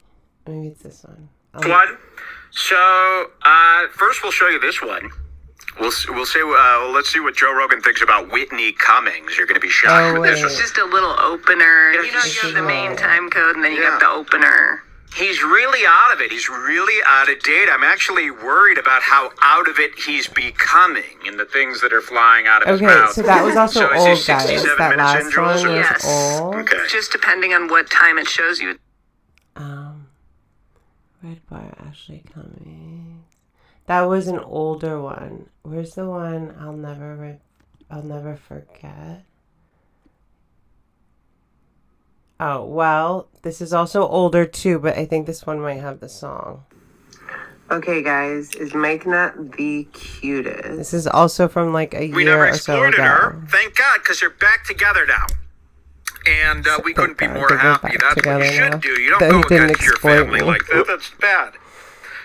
Speaker 1: Maybe it's this one.
Speaker 4: One. So first, we'll show you this one. We'll say let's see what Joe Rogan thinks about Whitney Cummings. You're going to be shocked
Speaker 1: Oh,
Speaker 4: with this
Speaker 1: wait.
Speaker 4: one.
Speaker 3: It's just a little opener.
Speaker 4: Yeah,
Speaker 3: You know,
Speaker 4: this
Speaker 3: you have
Speaker 1: is
Speaker 3: the main
Speaker 1: right.
Speaker 3: time code, and then you
Speaker 4: Yeah.
Speaker 3: have the opener.
Speaker 4: He's really out of it. He's really out of date. I'm actually worried about how out of it he's becoming and the things that are flying out of his
Speaker 1: Okay,
Speaker 4: mouth.
Speaker 1: so that was also
Speaker 4: So is he
Speaker 1: old, guys.
Speaker 4: 67
Speaker 1: That
Speaker 4: minutes
Speaker 1: last
Speaker 4: in, Jules,
Speaker 1: one
Speaker 4: or-
Speaker 1: was
Speaker 3: Yes.
Speaker 1: old.
Speaker 4: Okay.
Speaker 3: Just depending on what time it shows you.
Speaker 1: Redbar, Ashley Cummings. That was an older one. Where's the one I'll never forget? Oh, well, this is also older too, but I think this one might have the song. Okay, guys, is Mike not the cutest? This is also from like a
Speaker 4: We
Speaker 1: year
Speaker 4: never
Speaker 1: or so
Speaker 4: exploited
Speaker 1: ago.
Speaker 4: her. Thank God, because they're back together now. And we couldn't be
Speaker 1: God
Speaker 4: more
Speaker 1: they're
Speaker 4: happy.
Speaker 1: back
Speaker 4: That's what you
Speaker 1: together
Speaker 4: should
Speaker 1: now.
Speaker 4: do. You don't
Speaker 1: That
Speaker 4: go
Speaker 1: he didn't
Speaker 4: against your
Speaker 1: exploit
Speaker 4: family
Speaker 1: me.
Speaker 4: like that. That's bad.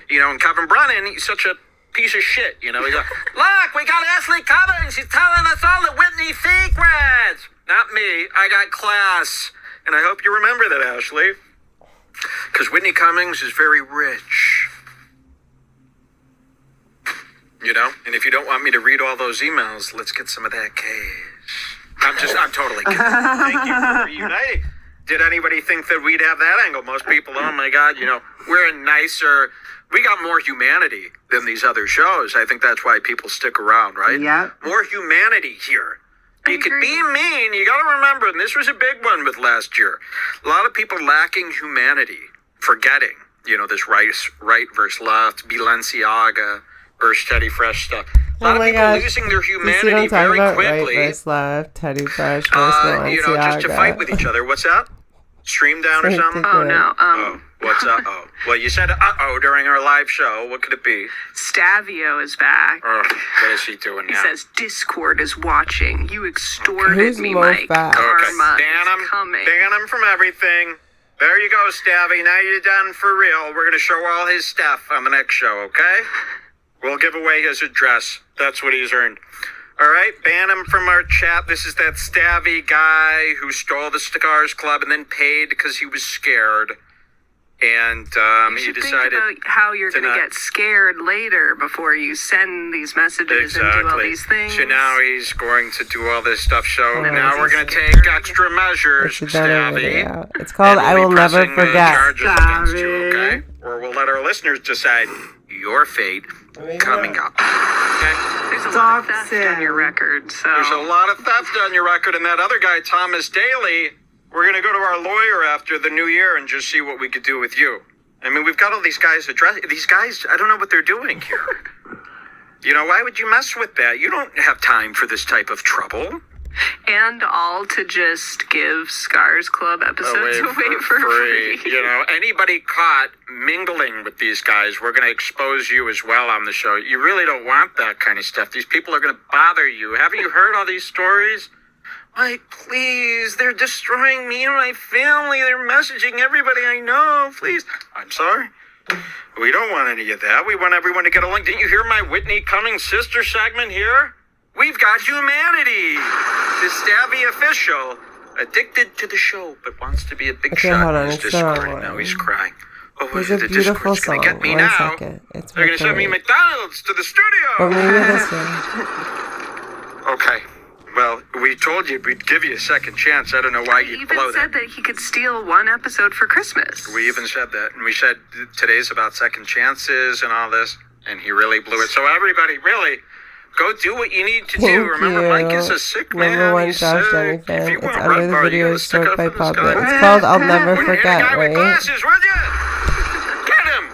Speaker 4: You know, and Kevin Brennan, he's such a piece of shit. You know, he's like, look, we got Ashley Cummings. She's telling us all the Whitney secrets. Not me. I got class. And I hope you remember that, Ashley. Because Whitney Cummings is very rich. You know? And if you don't want me to read all those emails, let's get some of that cash. I'm totally kidding. Thank you for reuniting. Did anybody think that we'd have that angle? Most people, oh my God, you know, we're nicer. We got more humanity than these other shows. I think that's why people stick around, right?
Speaker 1: Yep.
Speaker 4: More humanity here. You could be mean. You got to remember, and this was a big one with last year. A lot of people lacking humanity, forgetting, this right versus left, Balenciaga versus Teddy Fresh stuff. A lot of people losing their humanity very quickly.
Speaker 1: Right versus left, Teddy Fresh versus Balenciaga.
Speaker 4: Just to fight with each other. What's that? Stream down or something?
Speaker 3: Oh, no.
Speaker 4: What's uh-oh? Well, you said uh-oh during our live show. What could it be?
Speaker 3: Stavio is back.
Speaker 4: What is he doing now?
Speaker 3: He says Discord is watching. You extorted me, Mike.
Speaker 1: Back?
Speaker 3: Karma
Speaker 4: Ban
Speaker 3: is coming.
Speaker 4: Ban him from everything. There you go, Stavvy. Now you're done for real. We're going to show all his stuff on the next show, okay? We'll give away his address. That's what he's earned. All right, ban him from our chat. This is that Stavvy guy who stole the Cigars Club and then paid because he was scared. And he decided
Speaker 3: think about how you're going to get scared later before you send these messages and do all these things.
Speaker 4: So now he's going to do all this stuff. So now we're going to take extra measures, Stavvy.
Speaker 1: It's called I Will Never Forget.
Speaker 4: Against you, okay? Or we'll let our listeners decide your fate coming up. Okay?
Speaker 3: There's a lot of theft on your record. So.
Speaker 4: There's a lot of theft on your record, and that other guy, Thomas Daly, we're going to go to our lawyer after the new year and just see what we could do with you. I mean, we've got all these guys these guys, I don't know what they're doing here. Why would you mess with that? You don't have time for this type of trouble.
Speaker 3: And all to just give Scars Club episodes away for free.
Speaker 4: Anybody caught mingling with these guys, we're going to expose you as well on the show. You really don't want that kind of stuff. These people are going to bother you. Haven't you heard all these stories? Mike, please, they're destroying me and my family. They're messaging everybody I know. Please. I'm sorry. We don't want any of that. We want everyone to get along. Didn't you hear my Whitney Cummings sister segment here? We've got humanity. The Stavvy official, addicted to the show, but wants to be a big shot in his Discord. Now he's crying. Oh,
Speaker 1: There's a beautiful song.
Speaker 4: Gonna get me
Speaker 1: One
Speaker 4: now.
Speaker 1: second. It's
Speaker 4: They're going to send me McDonald's to the studio.
Speaker 1: Or maybe this one.
Speaker 4: Okay. Well, we told you we'd give you a second chance. I don't know why you'd blow that.
Speaker 3: He even said that he could steal one episode for Christmas.
Speaker 4: We even said that. And we said today's about second chances and all this. And he really blew it. So everybody, really, go do what you need to do. Remember, Mike is a sick man.
Speaker 1: Number one,
Speaker 4: He's
Speaker 1: Josh
Speaker 4: sick.
Speaker 1: Jennyfan.
Speaker 4: If you
Speaker 1: It's
Speaker 4: want
Speaker 1: under the
Speaker 4: Redbar, you
Speaker 1: video
Speaker 4: gotta stick
Speaker 1: stored
Speaker 4: up
Speaker 1: by
Speaker 4: for this
Speaker 1: Public.
Speaker 4: guy.
Speaker 1: It's called I'll Never
Speaker 4: Wouldn't hit a
Speaker 1: Forget,
Speaker 4: guy with
Speaker 1: right?
Speaker 4: glasses, would you? Get him.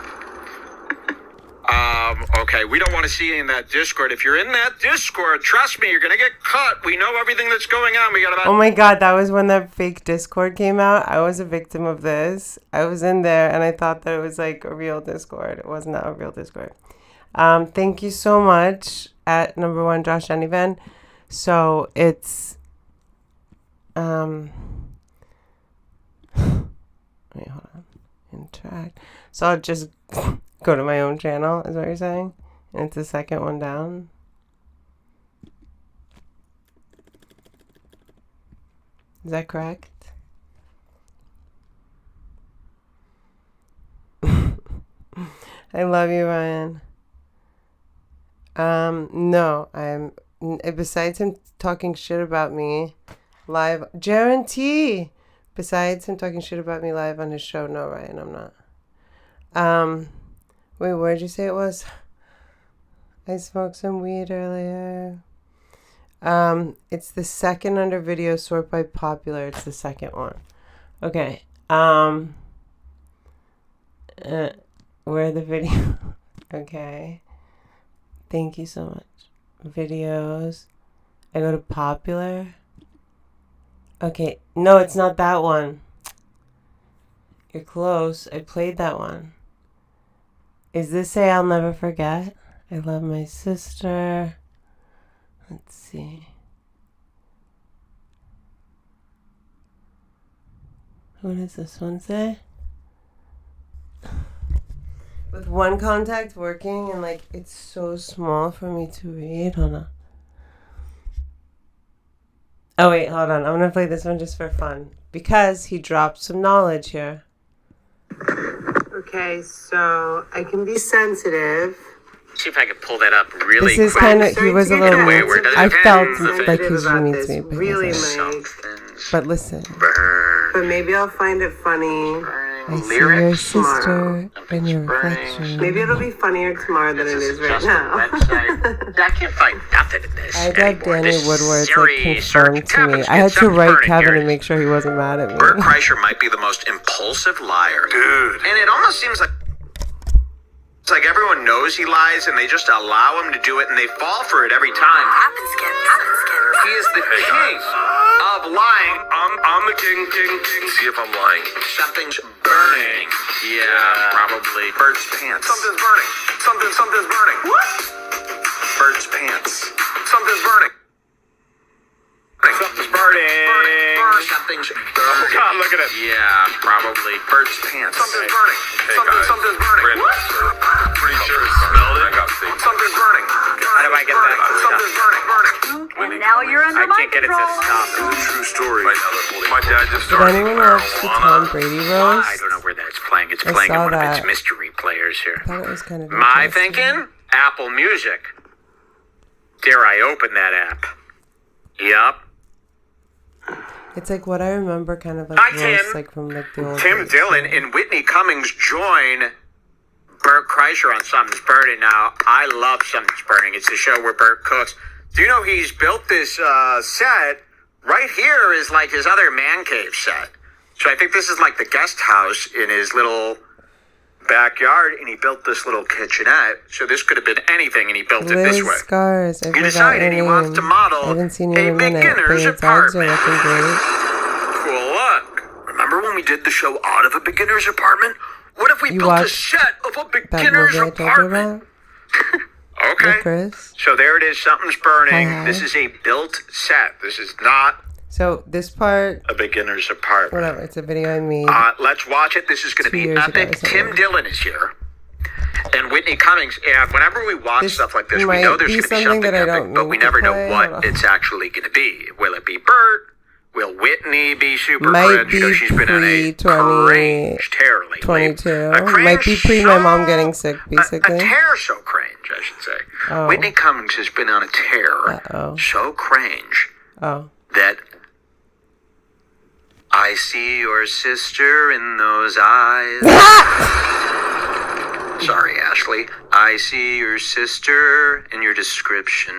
Speaker 4: Okay, we don't want to see you in that Discord. If you're in that Discord, trust me, you're going to get caught. We know everything that's going on. We got about...
Speaker 1: Oh my God, that was when that fake Discord came out. I was a victim of this. I was in there and I thought that it was like a real Discord. It was not a real Discord. Thank you so much at number one, Josh Jennyvan. So it's... Wait, hold on. Interact. So I'll just... go to my own channel, is what you're saying? And it's the second one down. Is that correct? I love you, Ryan. No, besides him talking shit about me live, guarantee. Besides him talking shit about me live on his show, no, Ryan, I'm not. Wait, where'd you say it was? I smoked some weed earlier. It's the second under video sort by popular. It's the second one. Okay. Where the video? Okay. Thank you so much. Videos. I go to popular. Okay. No, it's not that one. You're close. I played that one. Is this say I'll never forget? I love my sister. Let's see. What does this one say? With one contact working and like it's so small for me to read. Hold on. Oh wait, hold on. I'm gonna play this one just for fun. Because he dropped some knowledge here. Okay, so I can be sensitive.
Speaker 4: See if I can pull that up really quick.
Speaker 1: This is kind of, he was a little, I felt like he
Speaker 4: was
Speaker 1: meets me.
Speaker 4: Really
Speaker 1: but listen.
Speaker 4: Burn.
Speaker 1: But maybe I'll find it funny.
Speaker 4: Burn.
Speaker 1: I see
Speaker 2: lyrics.
Speaker 1: your sister in your reflection.
Speaker 3: Maybe it'll be funnier tomorrow than it is right
Speaker 2: Just a
Speaker 3: now.
Speaker 2: website. I can't find nothing in this.
Speaker 1: I had
Speaker 2: anymore.
Speaker 1: Danny
Speaker 2: This
Speaker 1: Woodward's
Speaker 2: Siri
Speaker 1: like
Speaker 2: search
Speaker 1: confirmed to me.
Speaker 2: happens
Speaker 1: I had to
Speaker 2: something
Speaker 1: write
Speaker 2: burning
Speaker 1: Kevin
Speaker 2: here.
Speaker 1: to make sure he wasn't mad at me.
Speaker 2: Bert Kreischer might be the most impulsive liar. Dude. And it almost seems like it's like everyone knows he lies and they just allow him to do it and they fall for it every time. He is the king of lying.
Speaker 6: I'm the king. See if I'm lying.
Speaker 2: Something's burning. Yeah, probably. Bert's pants.
Speaker 6: Something's burning. Something's burning. What?
Speaker 2: Bert's pants.
Speaker 6: Something's burning.
Speaker 2: Something's burning. Something's burning.
Speaker 6: Oh God, look at it.
Speaker 2: Yeah, probably. Bert's pants.
Speaker 6: Something's burning.
Speaker 5: Hey, guys.
Speaker 6: Something's burning.
Speaker 5: What? Pretty sure it smelled it. I got things.
Speaker 6: Something's burning.
Speaker 2: How do I get that to stop?
Speaker 6: Something's burning.
Speaker 7: And now you're under
Speaker 2: I
Speaker 7: my
Speaker 2: can't get it to
Speaker 7: control.
Speaker 2: stop.
Speaker 6: It's a true story. Right now they're holding. My dad just
Speaker 1: Did
Speaker 6: started
Speaker 1: anyone watch the Tom
Speaker 6: marijuana.
Speaker 1: Brady
Speaker 2: I
Speaker 1: roast?
Speaker 2: don't know where that's playing. It's
Speaker 1: I
Speaker 2: playing in
Speaker 1: saw
Speaker 2: one of its
Speaker 1: that.
Speaker 2: mystery players here.
Speaker 1: I thought it was kind of
Speaker 2: My
Speaker 1: interesting.
Speaker 2: thinking? Apple Music. Dare I open that app? Yup.
Speaker 1: It's like what I remember kind of like
Speaker 2: Hi,
Speaker 1: roast,
Speaker 2: Tim.
Speaker 1: like from like the old
Speaker 2: Tim
Speaker 1: days.
Speaker 2: Dillon and Whitney Cummings join Bert Kreischer on Something's Burning. Now, I love Something's Burning. It's the show where Bert cooks. Do you know he's built this set? Right here is like his other man cave set. So I think this is like the guest house in his little backyard, and he built this little kitchenette. So this could have been anything, and he built it this
Speaker 1: Liz
Speaker 2: way.
Speaker 1: Scars. I
Speaker 2: He
Speaker 1: forgot
Speaker 2: decided
Speaker 1: her
Speaker 2: he
Speaker 1: name.
Speaker 2: wants to model
Speaker 1: I haven't seen you in
Speaker 2: a
Speaker 1: a minute, but
Speaker 2: beginner's
Speaker 1: your dogs are
Speaker 2: apartment.
Speaker 1: looking great.
Speaker 2: Cool look. Remember when we did the show out of a beginner's apartment? What if we
Speaker 1: You
Speaker 2: built a
Speaker 1: watched
Speaker 2: set of a
Speaker 1: That
Speaker 2: beginner's
Speaker 1: movie I told you
Speaker 2: apartment?
Speaker 1: about
Speaker 2: Okay.
Speaker 1: with Chris.
Speaker 2: So there it is. Something's burning.
Speaker 1: Hi.
Speaker 2: This is a built set. This is not
Speaker 1: So this part,
Speaker 2: a beginner's apartment.
Speaker 1: whatever, it's a video I made.
Speaker 2: Let's watch it. This is going to
Speaker 1: 2
Speaker 2: be
Speaker 1: years ago
Speaker 2: epic.
Speaker 1: or something.
Speaker 2: Tim Dillon is here. And Whitney Cummings. And whenever we watch
Speaker 1: This
Speaker 2: stuff like this, we
Speaker 1: might
Speaker 2: know there's
Speaker 1: be
Speaker 2: going to be
Speaker 1: something
Speaker 2: something
Speaker 1: that I
Speaker 2: epic,
Speaker 1: don't
Speaker 2: but
Speaker 1: mean
Speaker 2: we
Speaker 1: to
Speaker 2: never know
Speaker 1: play.
Speaker 2: what
Speaker 1: Hold on.
Speaker 2: it's actually going to be. Will it be Bert? Will Whitney be super
Speaker 1: Might
Speaker 2: cringe?
Speaker 1: be
Speaker 2: Because she's been on a
Speaker 1: pre-20
Speaker 2: cringe tear lately.
Speaker 1: 22.
Speaker 2: A cringe
Speaker 1: Might be pre my mom
Speaker 2: so-
Speaker 1: getting sick,
Speaker 2: A
Speaker 1: basically.
Speaker 2: tear so cringe, I should say.
Speaker 1: Oh.
Speaker 2: Whitney Cummings has been on a tear
Speaker 1: Uh-oh.
Speaker 2: so cringe
Speaker 1: Oh.
Speaker 2: that I see your sister in those eyes. Sorry, Ashley. I see your sister in your description.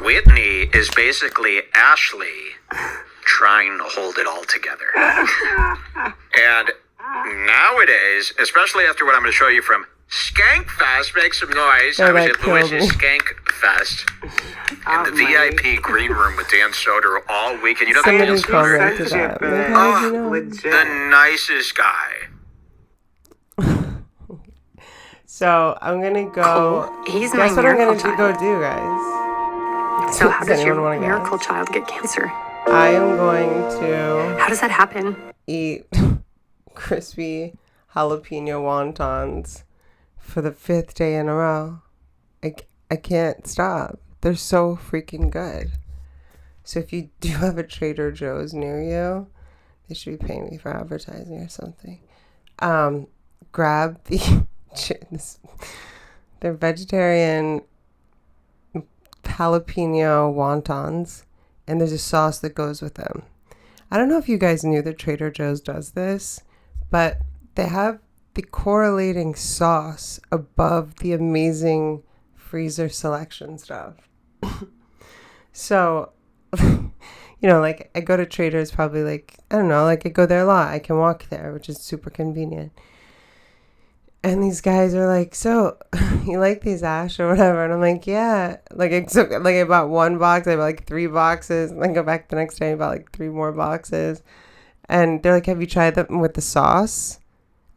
Speaker 2: Whitney is basically Ashley trying to hold it all together. And nowadays, especially after what I'm going to show you from Skankfest, make some noise.
Speaker 1: Oh,
Speaker 2: I was
Speaker 1: that
Speaker 2: at
Speaker 1: killed
Speaker 2: Lewis's
Speaker 1: me.
Speaker 2: Skankfest in the VIP green room with Dan Soder all weekend. You know
Speaker 1: Somebody
Speaker 2: Dan Soder?
Speaker 1: commented that. Like, how did you know?
Speaker 2: The nicest guy.
Speaker 1: So I'm gonna go.
Speaker 7: He's my
Speaker 1: Guess what I'm
Speaker 7: miracle
Speaker 1: gonna
Speaker 7: child.
Speaker 1: go do, guys.
Speaker 7: So how
Speaker 1: Does
Speaker 7: does
Speaker 1: anyone
Speaker 7: your
Speaker 1: wanna guess?
Speaker 7: miracle child get cancer?
Speaker 1: I am going to
Speaker 7: How does that happen?
Speaker 1: eat crispy jalapeno wontons for the 5th day in a row. I can't stop. They're so freaking good. So if you do have a Trader Joe's near you, they should be paying me for advertising or something. Grab the they're vegetarian jalapeno wontons, and there's a sauce that goes with them. I don't know if you guys knew that Trader Joe's does this, but they have the correlating sauce above the amazing freezer selection stuff. So, like I go to Trader's probably like, I don't know, like I go there a lot. I can walk there, which is super convenient. And these guys are like, so you like these, Ash, or whatever? And I'm like, yeah. Like I bought 1 box. I bought like 3 boxes. And then go back the next day and bought like 3 more boxes. And they're like, have you tried them with the sauce?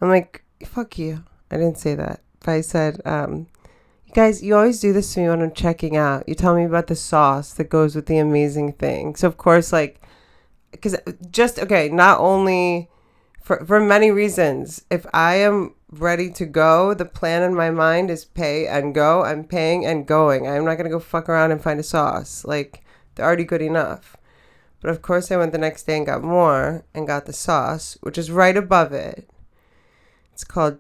Speaker 1: I'm like, fuck you. I didn't say that. But I said, you guys, you always do this to me when I'm checking out. You tell me about the sauce that goes with the amazing thing. So, of course, like, because not only for many reasons, if I am ready to go, the plan in my mind is pay and go. I'm paying and going. I'm not going to go fuck around and find a sauce. Like, they're already good enough. But of course I went the next day and got more and got the sauce, which is right above it. It's called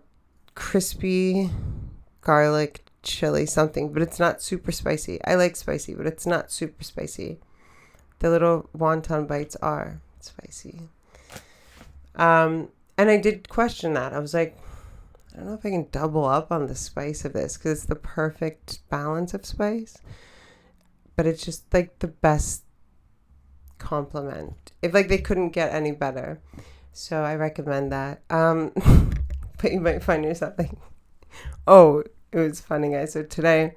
Speaker 1: crispy garlic chili something, but it's not super spicy. I like spicy, but it's not super spicy. The little wonton bites are spicy. And I did question that. I was like, I don't know if I can double up on the spice of this because it's the perfect balance of spice. But it's just like the best compliment. If like they couldn't get any better. So I recommend that. But you might find yourself like, oh, it was funny, guys. So today,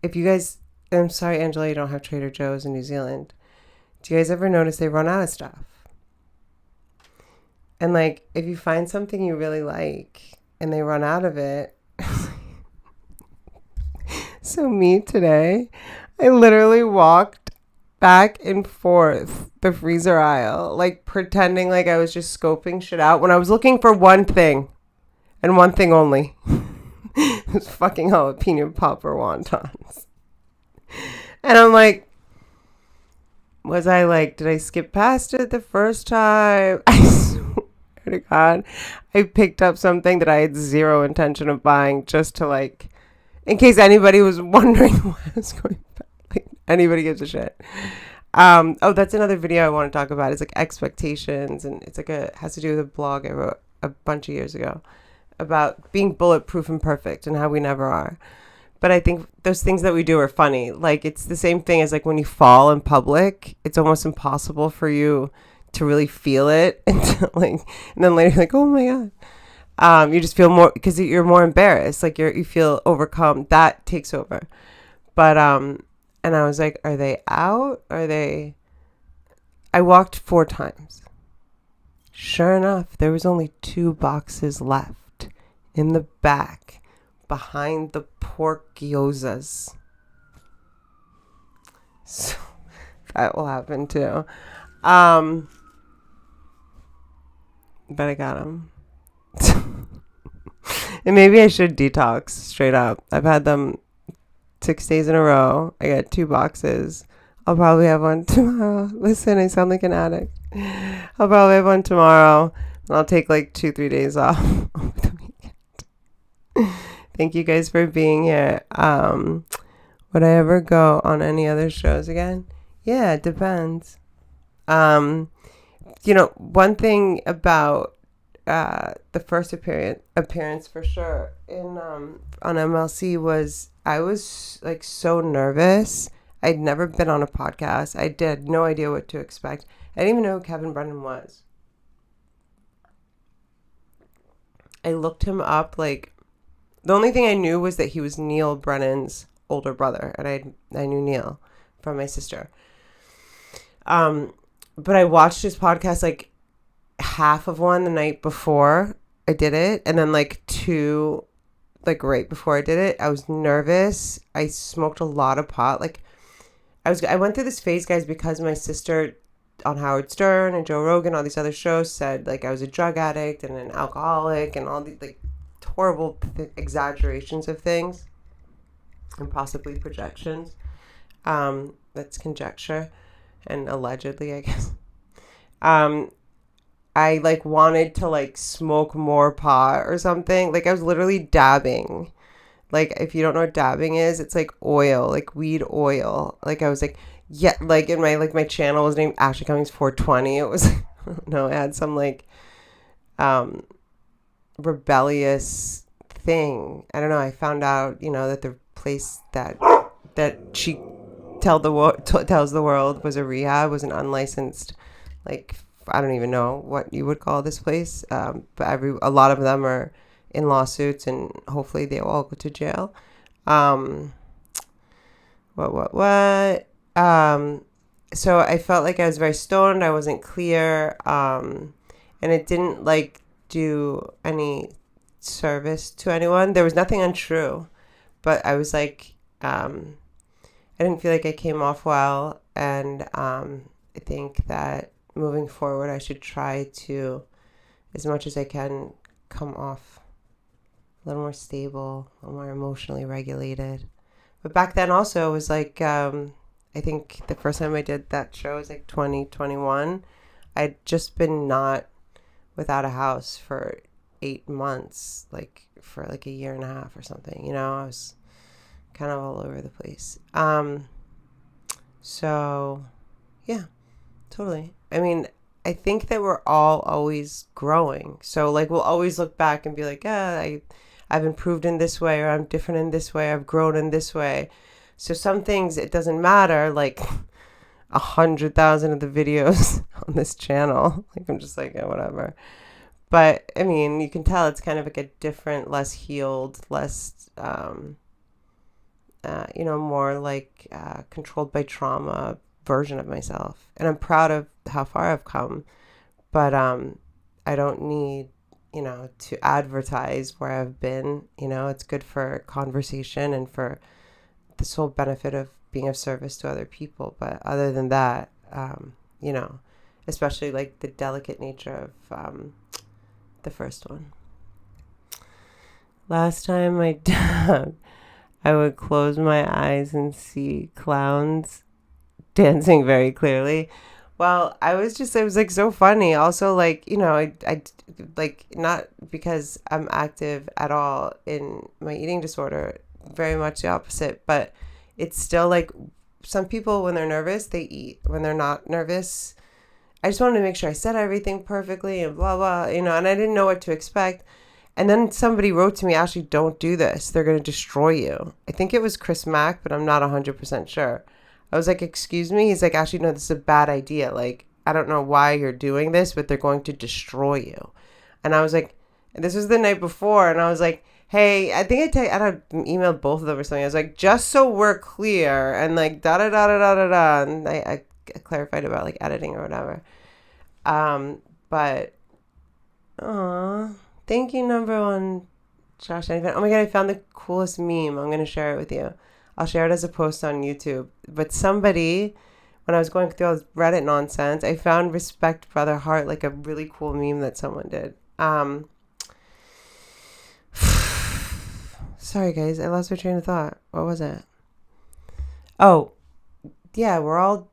Speaker 1: if you guys, I'm sorry, Angela, you don't have Trader Joe's in New Zealand. Do you guys ever notice they run out of stuff? And like, if you find something you really like and they run out of it. So me today, I literally walked back and forth the freezer aisle, like pretending like I was just scoping shit out when I was looking for one thing and one thing only. It was fucking jalapeno popper wontons. And I'm like, was I like, did I skip past it the first time? I swear to God, I picked up something that I had zero intention of buying just to like, in case anybody was wondering why I was going back. Like, anybody gives a shit. Oh, that's another video I want to talk about. It's like expectations, and it's like has to do with a blog I wrote a bunch of years ago about being bulletproof and perfect and how we never are. But I think those things that we do are funny. Like, it's the same thing as like when you fall in public, it's almost impossible for you to really feel it until like, and then later you're like, oh my God. You just feel more because you're more embarrassed. Like you feel overcome. That takes over. But and I was like, are they out? I walked 4 times. Sure enough, there was only 2 boxes left in the back behind the pork gyozas. So that will happen too. But I got them. And maybe I should detox straight up. I've had them 6 days in a row. I got 2 boxes. I'll probably have one tomorrow. Listen, I sound like an addict. I'll probably have one tomorrow. And I'll take like 2-3 days off over the weekend. Thank you guys for being here. Would I ever go on any other shows again? Yeah, it depends. One thing about the first appearance for sure in on MLC was I was like so nervous. I'd never been on a podcast. I had no idea what to expect. I didn't even know who Kevin Brennan was. I looked him up. Like, the only thing I knew was that he was Neil Brennan's older brother, and I knew Neil from my sister. But I watched his podcast like half of one the night before I did it, and then like 2 like right before I did it. I was nervous. I smoked a lot of pot. Like I went through this phase, guys, because my sister on Howard Stern and Joe Rogan, all these other shows said like I was a drug addict and an alcoholic and all these like horrible exaggerations of things and possibly projections. That's conjecture and allegedly, I guess. I like wanted to like smoke more pot or something. Like I was literally dabbing. Like if you don't know what dabbing is, it's like oil, like weed oil. Like I was like, yeah, like in my channel was named Ashley Cummings 420. It was, I don't know, it had some like rebellious thing. I don't know. I found out, that the place that she tells the world was a rehab, was an unlicensed, like, I don't even know what you would call this place. But a lot of them are in lawsuits, and hopefully they will all go to jail. So I felt like I was very stoned. I wasn't clear. And it didn't like do any service to anyone. There was nothing untrue, but I was like, I didn't feel like I came off well. And I think that moving forward, I should try to, as much as I can, come off a little more stable, a little more emotionally regulated. But back then also it was like, I think the first time I did that show was like 2021. I'd just been not without a house for 8 months, like for like a year and a half or something, I was kind of all over the place. So yeah, totally. I mean, I think that we're all always growing. So like we'll always look back and be like, I've improved in this way, or I'm different in this way, I've grown in this way. So some things it doesn't matter, like 100,000 of the videos on this channel. Like I'm just like, whatever. But I mean, you can tell it's kind of like a different, less healed, less, more like controlled by trauma version of myself. And I'm proud of how far I've come. But I don't need, to advertise where I've been. It's good for conversation and for the sole benefit of being of service to other people. But other than that, especially like the delicate nature of the first one. Last time I would close my eyes and see clowns dancing very clearly. Well, it was like so funny. Also, like, I like, not because I'm active at all in my eating disorder, very much the opposite, but it's still like some people, when they're nervous, they eat. When they're not nervous, I just wanted to make sure I said everything perfectly and blah, blah, and I didn't know what to expect. And then somebody wrote to me, Ashley, don't do this. They're going to destroy you. I think it was Chris Mack, but I'm not 100% sure. I was like, excuse me? He's like, Ashley, no, this is a bad idea. Like, I don't know why you're doing this, but they're going to destroy you. And I was like, this was the night before. And I was like, hey, I think I emailed both of them or something. I was like, just so we're clear, and like, da-da-da-da-da-da-da. And I clarified about like editing or whatever. But, thank you, number one, Josh. Oh my God, I found the coolest meme. I'm going to share it with you. I'll share it as a post on YouTube. But somebody, when I was going through all this Reddit nonsense, I found Respect Brother Heart, like a really cool meme that someone did. Sorry, guys. I lost my train of thought. What was it? Oh, yeah, we're all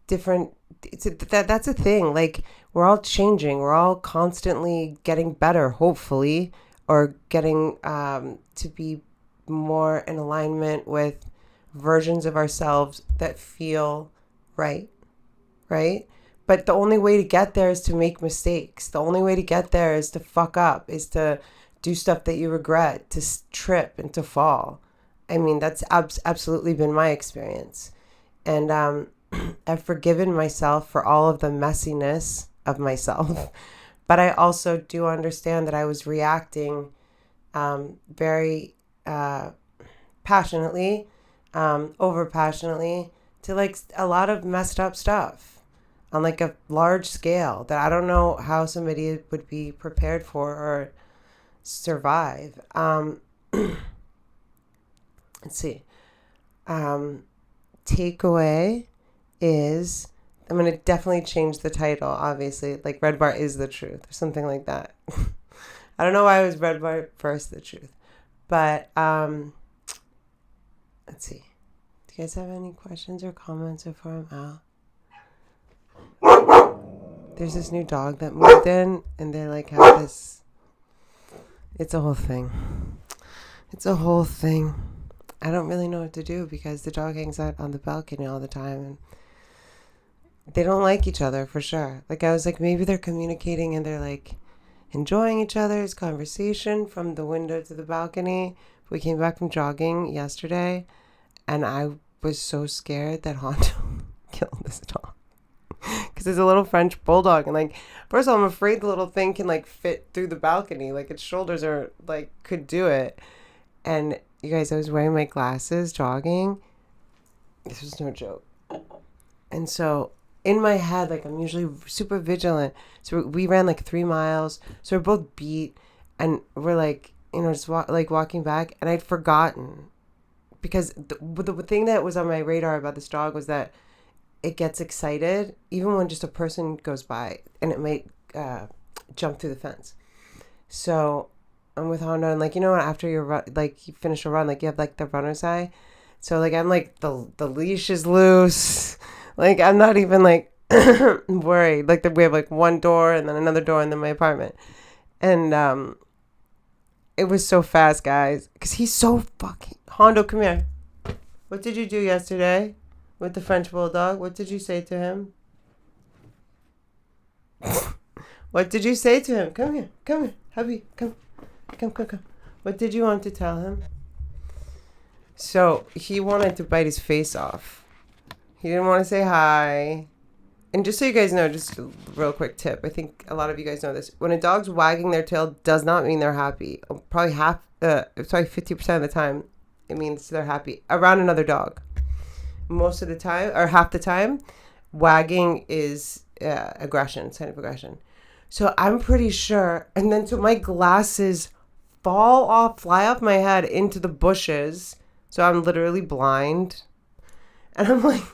Speaker 1: different. That's a thing. Like, we're all changing. We're all constantly getting better, hopefully, or getting to be more in alignment with versions of ourselves that feel right? But the only way to get there is to make mistakes. The only way to get there is to fuck up, is to do stuff that you regret, to trip and to fall. I mean, that's absolutely been my experience. And I've forgiven myself for all of the messiness of myself. But I also do understand that I was reacting very passionately, over passionately, to like a lot of messed up stuff on like a large scale that I don't know how somebody would be prepared for or survive. Let's see. Takeaway is, I'm going to definitely change the title, obviously, like Redbar is the truth or something like that. I don't know why it was Redbar first, the truth. But let's see. Do you guys have any questions or comments before I'm out? There's this new dog that moved in, and they like have this. It's a whole thing. I don't really know what to do because the dog hangs out on the balcony all the time, and they don't like each other for sure. Like, I was like, maybe they're communicating and they're like enjoying each other's conversation from the window to the balcony. We came back from jogging yesterday, and I was so scared that Hondo killed this dog. Because it's a little French bulldog, and like, first of all, I'm afraid the little thing can like fit through the balcony, like its shoulders are like could do it. And you guys, I was wearing my glasses jogging. This was no joke. And so in my head, like, I'm usually super vigilant. So we ran like 3 miles. So we're both beat, and we're like, just walking back, and I'd forgotten, because the thing that was on my radar about this dog was that it gets excited even when just a person goes by, and it might jump through the fence. So I'm with Hondo, and like, after you finish a run, like, you have like the runner's high. So like, I'm like, the leash is loose. Like, I'm not even like worried. Like, we have like one door and then another door and then my apartment. And it was so fast, guys, because he's so fucking... Hondo, come here. What did you do yesterday with the French bulldog? What did you say to him? What did you say to him? Come here, hubby, come. What did you want to tell him? So he wanted to bite his face off. He didn't want to say hi. And just so you guys know, just a real quick tip. I think a lot of you guys know this. When a dog's wagging their tail does not mean they're happy. Probably 50% of the time, it means they're happy around another dog. Most of the time, or half the time, wagging is aggression, sign of aggression. So I'm pretty sure. And then so my glasses fly off my head into the bushes. So I'm literally blind. And I'm like,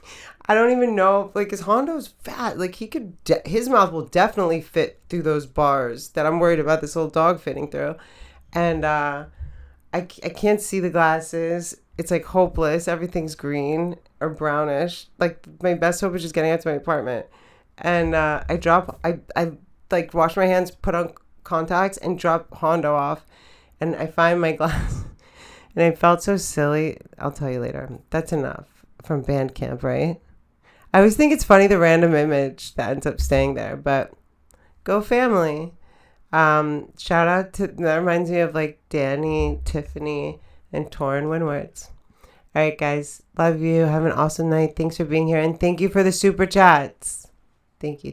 Speaker 1: I don't even know. Like, his Hondo's fat. Like, his mouth will definitely fit through those bars that I'm worried about this little dog fitting through. And I can't see the glasses. It's like hopeless. Everything's green or brownish. Like, my best hope is just getting out to my apartment. And I like wash my hands, put on contacts, and drop Hondo off. And I find my glass. And I felt so silly. I'll tell you later. That's enough from band camp, right? I always think it's funny the random image that ends up staying there, but go family. Shout out to, that reminds me of like Danny, Tiffany, and Torrin Winwards. All right, guys. Love you. Have an awesome night. Thanks for being here. And thank you for the super chats. Thank you.